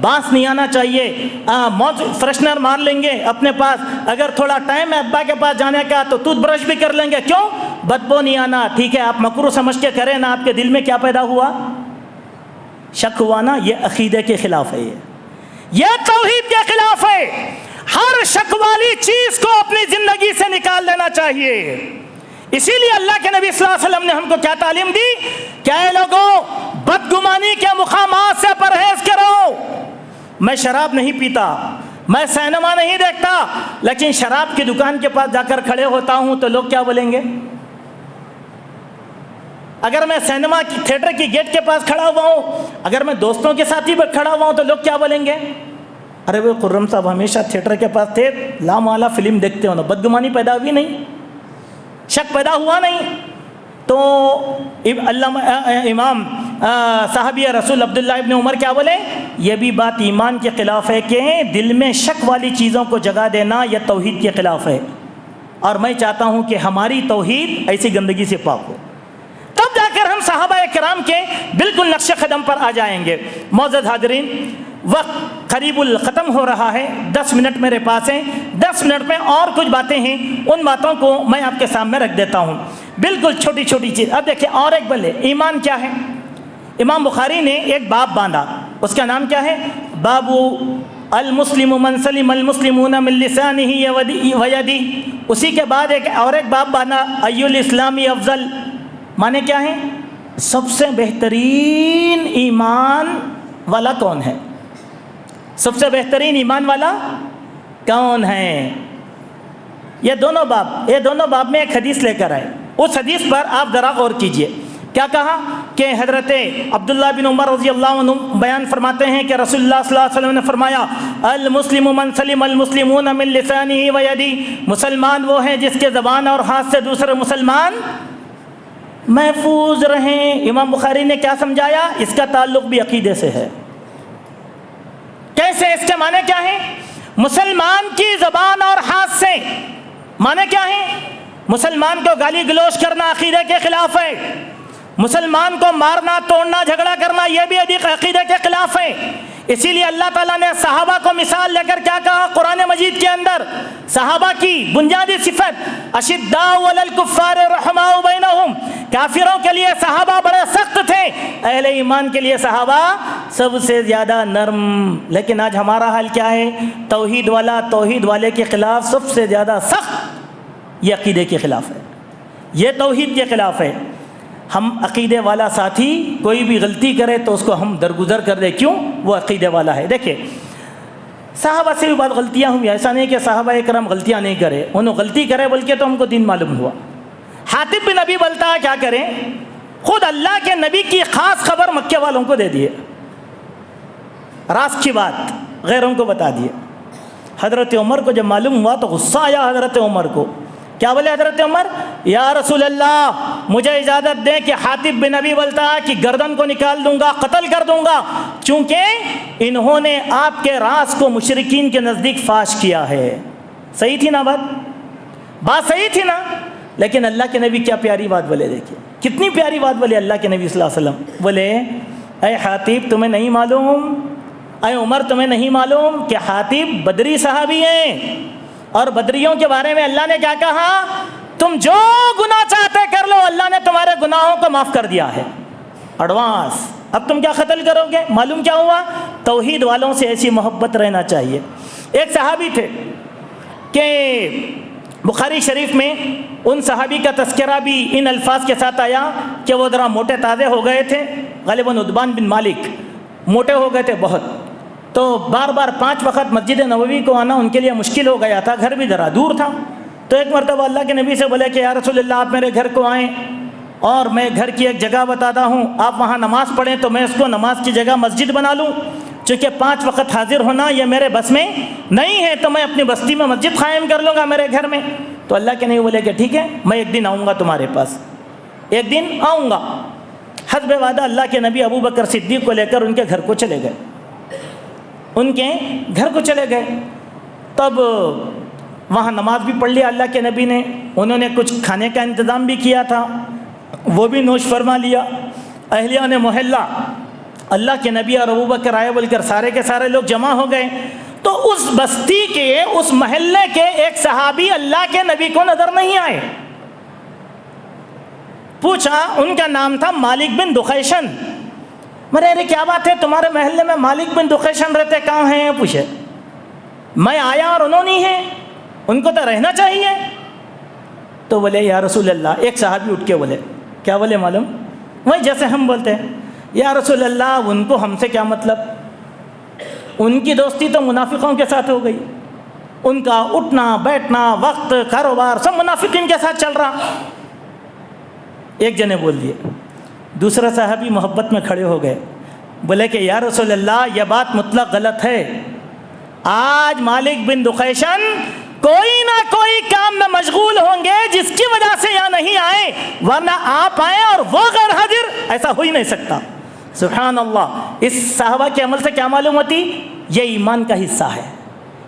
[SPEAKER 1] بانس نہیں آنا چاہیے، موت فریشنر مار لیں گے اپنے پاس، اگر تھوڑا ٹائم ہے ابا کے پاس جانے کا تو ٹوتھ برش بھی کر لیں گے، کیوں؟ بدبو نہیں آنا، ٹھیک ہے؟ آپ مکروہ سمجھ کے کریں نا، آپ کے دل میں کیا پیدا ہوا؟ شک ہوا نا؟ یہ عقیدے کے خلاف ہے، یہ توحید کے خلاف ہے۔ ہر شک والی چیز کو اپنی زندگی سے نکال دینا چاہیے۔ اسی لیے اللہ کے نبی صلی اللہ علیہ وسلم نے ہم کو کیا تعلیم دی کہ اے لوگوں، بدگمانی کے مقامات سے پرہیز کرو۔ میں شراب نہیں پیتا، میں سینما نہیں دیکھتا، لیکن شراب کی دکان کے پاس جا کر کھڑے ہوتا ہوں تو لوگ کیا بولیں گے؟ اگر میں سینما کی تھیٹر کی گیٹ کے پاس کھڑا ہوا ہوں، اگر میں دوستوں کے ساتھ ہی کھڑا ہوا ہوں تو لوگ کیا بولیں گے؟ ارے وہ خرم صاحب ہمیشہ تھیٹر کے پاس تھے، لامعالا فلم دیکھتے ہو نا۔ بدگمانی پیدا ہوئی نہیں؟ شک پیدا ہوا نہیں؟ تو امام صحابی رسول عبداللہ ابن عمر کیا بولے؟ یہ بھی بات ایمان کے خلاف ہے کہ دل میں شک والی چیزوں کو جگہ دینا یہ توحید کے خلاف ہے، اور میں چاہتا ہوں کہ ہماری توحید ایسی گندگی سے پاک ہو، تب جا کر ہم صحابہ کرام کے بالکل نقش قدم پر آ جائیں گے۔ معزز حاضرین، وقت قریب الختم ہو رہا ہے، 10 منٹ میرے پاس ہیں، 10 منٹ میں اور کچھ باتیں ہیں، ان باتوں کو میں آپ کے سامنے رکھ دیتا ہوں، بالکل چھوٹی چھوٹی چیز۔ اب دیکھیں، اور ایک بلے ایمان کیا ہے؟ امام بخاری نے ایک باب باندھا، اس کا نام کیا ہے؟ باب المسلم من سلم المسلمون من لسانہ ویدہ۔ اسی کے بعد ایک باب باندھا، ای الاسلام افضل، معنی کیا ہے؟ سب سے بہترین ایمان والا کون ہے؟ سب سے بہترین ایمان والا کون ہے؟ یہ دونوں باب میں ایک حدیث لے کر آئے، اس حدیث پر آپ ذرا غور کیجئے۔ کیا کہا کہ حضرت عبداللہ بن عمر رضی اللہ عنہ بیان فرماتے ہیں کہ رسول اللہ صلی اللہ علیہ وسلم نے فرمایا، المسلم من سلم المسلمون من لسانہ ویدہ، مسلمان وہ ہیں جس کے زبان اور ہاتھ سے دوسرے مسلمان محفوظ رہیں۔ امام بخاری نے کیا سمجھایا؟ اس کا تعلق بھی عقیدے سے ہے۔ کیسے؟ اس کے معنی کیا ہیں؟ مسلمان کی زبان اور ہاتھ سے، معنی کیا ہے؟ مسلمان کو گالی گلوچ کرنا عقیدے کے خلاف ہے، مسلمان کو مارنا، توڑنا، جھگڑا کرنا یہ بھی عقیدے کے خلاف ہے۔ اسی لیے اللہ تعالیٰ نے صحابہ کو مثال لے کر کیا کہا قرآن مجید کے اندر؟ صحابہ کی بنیادی صفت اشداء علی الکفار رحماء بینہم، کافروں کے لیے صحابہ بڑے سخت تھے، اہل ایمان کے لیے صحابہ سب سے زیادہ نرم۔ لیکن آج ہمارا حال کیا ہے؟ توحید والے کے خلاف سب سے زیادہ سخت، یہ عقیدے کے خلاف ہے، یہ توحید کے خلاف ہے۔ ہم عقیدے والا ساتھی کوئی بھی غلطی کرے تو اس کو ہم درگزر کر دیں، کیوں؟ وہ عقیدے والا ہے۔ دیکھیں، صحابہ سے بھی بات غلطیاں ہوئی، ایسا نہیں کہ صحابہ کرام غلطیاں نہیں کرے، انہوں غلطی کرے بلکہ تو ہم کو دین معلوم ہوا۔ حاتب بن نبی بولتا ہے کیا کریں؟ خود اللہ کے نبی کی خاص خبر مکے والوں کو دے دیے، راز کی بات غیروں کو بتا دیے۔ حضرت عمر کو جب معلوم ہوا تو غصہ آیا حضرت عمر کو۔ کیا بولے حضرت عمر؟ یا رسول اللہ، مجھے اجازت دیں کہ حاتب بن نبی بولتا ہے کہ گردن کو نکال دوں گا، قتل کر دوں گا، چونکہ انہوں نے آپ کے راز کو مشرکین کے نزدیک فاش کیا ہے۔ صحیح تھی نا بات صحیح تھی نا؟ لیکن اللہ کے نبی کیا پیاری بات بولے، دیکھیے کتنی پیاری بات بولے اللہ کے نبی صلی اللہ علیہ وسلم۔ بولے اے حاتب تمہیں نہیں معلوم، اے عمر تمہیں نہیں معلوم کہ حاتب بدری صحابی ہیں، اور بدریوں کے بارے میں اللہ نے کیا کہا؟ تم جو گناہ چاہتے کر لو، اللہ نے تمہارے گناہوں کو معاف کر دیا ہے، ایڈوانس۔ اب تم کیا قتل کرو گے؟ معلوم کیا ہوا؟ توحید والوں سے ایسی محبت رہنا چاہیے۔ ایک صحابی تھے کہ بخاری شریف میں ان صحابی کا تذکرہ بھی ان الفاظ کے ساتھ آیا کہ وہ ذرا موٹے تازے ہو گئے تھے، غالباً عتبان بن مالک، موٹے ہو گئے تھے بہت، تو بار بار 5 وقت مسجد نبوی کو آنا ان کے لیے مشکل ہو گیا تھا، گھر بھی ذرا دور تھا۔ تو ایک مرتبہ اللہ کے نبی سے بولے کہ یا رسول اللہ آپ میرے گھر کو آئیں اور میں گھر کی ایک جگہ بتاتا ہوں، آپ وہاں نماز پڑھیں تو میں اس کو نماز کی جگہ مسجد بنا لوں، چونکہ 5 وقت حاضر ہونا یہ میرے بس میں نہیں ہے، تو میں اپنی بستی میں مسجد قائم کر لوں گا میرے گھر میں۔ تو اللہ کے نبی بولے کہ ٹھیک ہے، میں ایک دن آؤں گا تمہارے پاس، ایک دن آؤں گا۔ حسب وعدہ اللہ کے نبی ابو بکر صدیق کو لے کر ان کے گھر کو چلے گئے، ان کے گھر کو چلے گئے۔ تب وہاں نماز بھی پڑھ لیا اللہ کے نبی نے، انہوں نے کچھ کھانے کا انتظام بھی کیا تھا، وہ بھی نوش فرما لیا. اہلیہ نے محلہ اللہ کے نبی اور ابو بکر آئے بول کر سارے کے سارے لوگ جمع ہو گئے. تو اس بستی کے اس محلے کے ایک صحابی اللہ کے نبی کو نظر نہیں آئے. پوچھا, ان کا نام تھا مالک بن دخیشن. میرے ارے کیا بات ہے, تمہارے محلے میں مالک بن دخیشن رہتے, کہاں ہیں؟ پوچھے. میں آیا اور انہوں نہیں ہیں, ان کو تو رہنا چاہیے. تو بولے یا رسول اللہ, ایک صحابی اٹھ کے بولے, کیا بولے معلوم؟ وہی جیسے ہم بولتے ہیں, یا رسول اللہ ان کو ہم سے کیا مطلب, ان کی دوستی تو منافقوں کے ساتھ ہو گئی, ان کا اٹھنا بیٹھنا وقت کاروبار سب منافقین کے ساتھ چل رہا. ایک جنے بول دیے. دوسرا صحابی محبت میں کھڑے ہو گئے, بولے کہ یا رسول اللہ یہ بات مطلق غلط ہے. آج مالک بن دخیشن کوئی نہ کوئی کام میں مشغول ہوں گے جس کی وجہ سے یہاں نہیں آئے, ورنہ آپ آئے اور وہ غیر حاضر, ایسا ہو ہی نہیں سکتا. سبحان اللہ. اس صحابہ کے عمل سے کیا معلوم ہوتی؟ یہ ایمان کا حصہ ہے,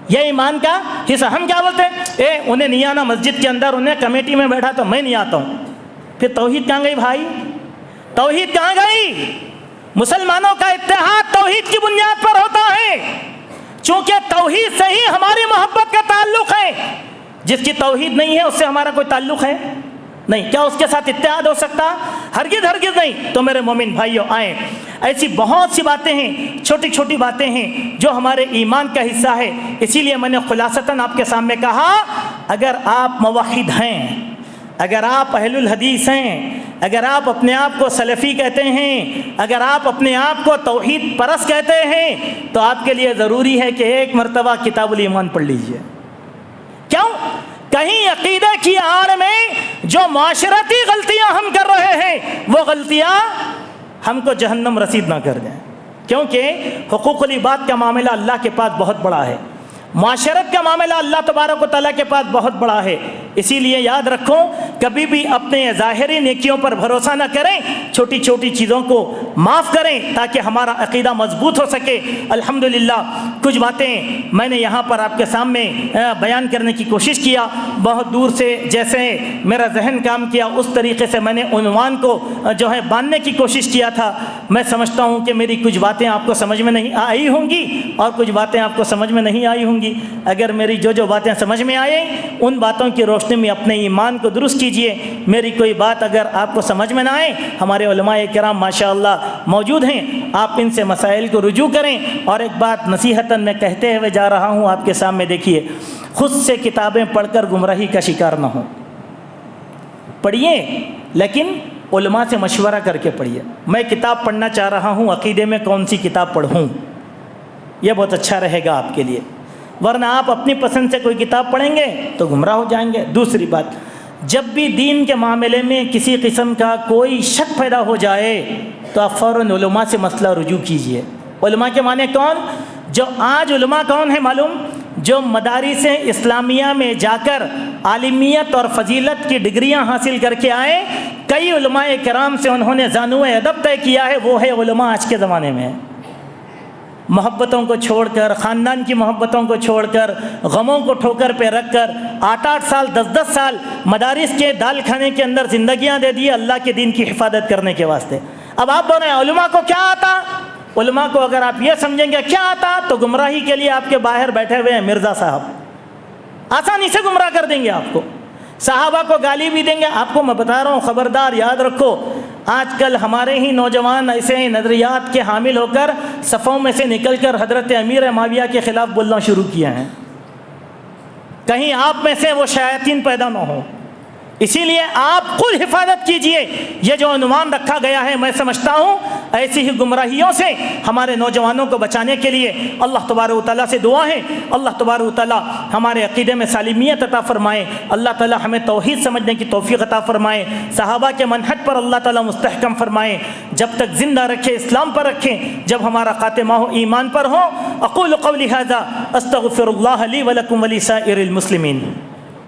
[SPEAKER 1] یہ ایمان کا حصہ. ہم کیا بولتے ہیں, انہیں نہیں آنا مسجد کے اندر, انہیں کمیٹی میں بیٹھا تو میں نہیں آتا ہوں. پھر توحید کہاں گئی بھائی؟ توحید کہاں گئی؟ مسلمانوں کا اتحاد توحید کی بنیاد پر ہوتا ہے, چونکہ توحید سے ہی ہماری محبت کا تعلق ہے. جس کی توحید نہیں ہے اس سے ہمارا کوئی تعلق ہے نہیں. کیا اس کے ساتھ اتحاد ہو سکتا؟ ہرگز ہرگز نہیں. تو میرے مومن بھائیوں آئیں, ایسی بہت سی باتیں ہیں, چھوٹی چھوٹی باتیں ہیں جو ہمارے ایمان کا حصہ ہے. اسی لیے میں نے خلاصتاً آپ کے سامنے کہا, اگر آپ موحد ہیں, اگر آپ اہل الحدیث ہیں, اگر آپ اپنے آپ کو سلفی کہتے ہیں, اگر آپ اپنے آپ کو توحید پرست کہتے ہیں, تو آپ کے لیے ضروری ہے کہ ایک مرتبہ کتاب الایمان پڑھ لیجئے. کیوں؟ کہیں عقیدہ کی آڑ میں جو معاشرتی غلطیاں ہم کر رہے ہیں وہ غلطیاں ہم کو جہنم رسید نہ کر دیں. کیونکہ حقوق العباد کا معاملہ اللہ کے پاس بہت بڑا ہے, معاشرت کا معاملہ اللہ تبارک و تعالیٰ کے پاس بہت بڑا ہے. اسی لیے یاد رکھو, کبھی بھی اپنے ظاہری نیکیوں پر بھروسہ نہ کریں, چھوٹی چھوٹی چیزوں کو معاف کریں تاکہ ہمارا عقیدہ مضبوط ہو سکے. الحمدللہ کچھ باتیں میں نے یہاں پر آپ کے سامنے بیان کرنے کی کوشش کیا. بہت دور سے جیسے میرا ذہن کام کیا اس طریقے سے میں نے عنوان کو جو ہے باندھنے کی کوشش کیا تھا. میں سمجھتا ہوں کہ میری کچھ باتیں آپ کو سمجھ میں نہیں آئی ہوں گی اور کچھ باتیں آپ کو سمجھ میں نہیں آئی ہوں گی. اگر میری جو باتیں سمجھ میں آئیں ان باتوں کی روشنی میں اپنے ایمان کو درست کیجئے. میری کوئی بات اگر آپ کو سمجھ میں نہ آئے, ہمارے علماء کرام ماشاءاللہ موجود ہیں, آپ ان سے مسائل کو رجوع کریں. اور ایک بات نصیحتاً میں کہتے ہوئے جا رہا ہوں آپ کے سامنے, دیکھیے, خود سے کتابیں پڑھ کر گمراہی کا شکار نہ ہوں. پڑھیے لیکن علماء سے مشورہ کر کے پڑھیے. میں کتاب پڑھنا چاہ رہا ہوں, عقیدے میں کون سی کتاب پڑھوں, یہ بہت اچھا رہے گا آپ کے لیے. ورنہ آپ اپنی پسند سے کوئی کتاب پڑھیں گے تو گمراہ ہو جائیں گے. دوسری بات, جب بھی دین کے معاملے میں کسی قسم کا کوئی شک پیدا ہو جائے تو آپ فوراً علماء سے مسئلہ رجوع کیجئے. علماء کے معنی کون؟ جو آج علماء کون ہیں معلوم؟ جو مدارس اسلامیہ میں جا کر عالمیت اور فضیلت کی ڈگریاں حاصل کر کے آئے. کئی علماء کرام سے انہوں نے زانو ادب طے کیا ہے, وہ ہے علماء آج کے زمانے میں. محبتوں کو چھوڑ کر, خاندان کی محبتوں کو چھوڑ کر, غموں کو ٹھوکر پہ رکھ کر 8-8 سال 10-10 سال مدارس کے دال کھانے کے اندر زندگیاں دے دی اللہ کے دین کی حفاظت کرنے کے واسطے. اب آپ بول رہے ہیں علماء کو کیا آتا؟ علماء کو اگر آپ یہ سمجھیں گے کیا آتا تو گمراہی کے لیے آپ کے باہر بیٹھے ہوئے ہیں مرزا صاحب, آسانی سے گمراہ کر دیں گے آپ کو. صحابہ کو گالی بھی دیں گے. آپ کو میں بتا رہا ہوں, خبردار یاد رکھو, آج کل ہمارے ہی نوجوان ایسے نظریات کے حامل ہو کر صفوں میں سے نکل کر حضرت امیر معاویہ کے خلاف بولنا شروع کیا ہیں. کہیں آپ میں سے وہ شیاطین پیدا نہ ہو. اسی لیے آپ خود حفاظت کیجئے. یہ جو عنوان رکھا گیا ہے, میں سمجھتا ہوں ایسی ہی گمراہیوں سے ہمارے نوجوانوں کو بچانے کے لیے اللہ تبارک و تعالیٰ سے دعا ہے. اللہ تبارک و تعالیٰ ہمارے عقیدے میں سالمیت عطا فرمائے. اللہ تعالیٰ ہمیں توحید سمجھنے کی توفیق عطا فرمائے. صحابہ کے منہج پر اللہ تعالیٰ مستحکم فرمائے. جب تک زندہ رکھے اسلام پر رکھیں, جب ہمارا خاتمہ ہو ایمان پر ہو. اقول قولی ھذا استغفر اللہ لی ولکم ولسائر المسلمین.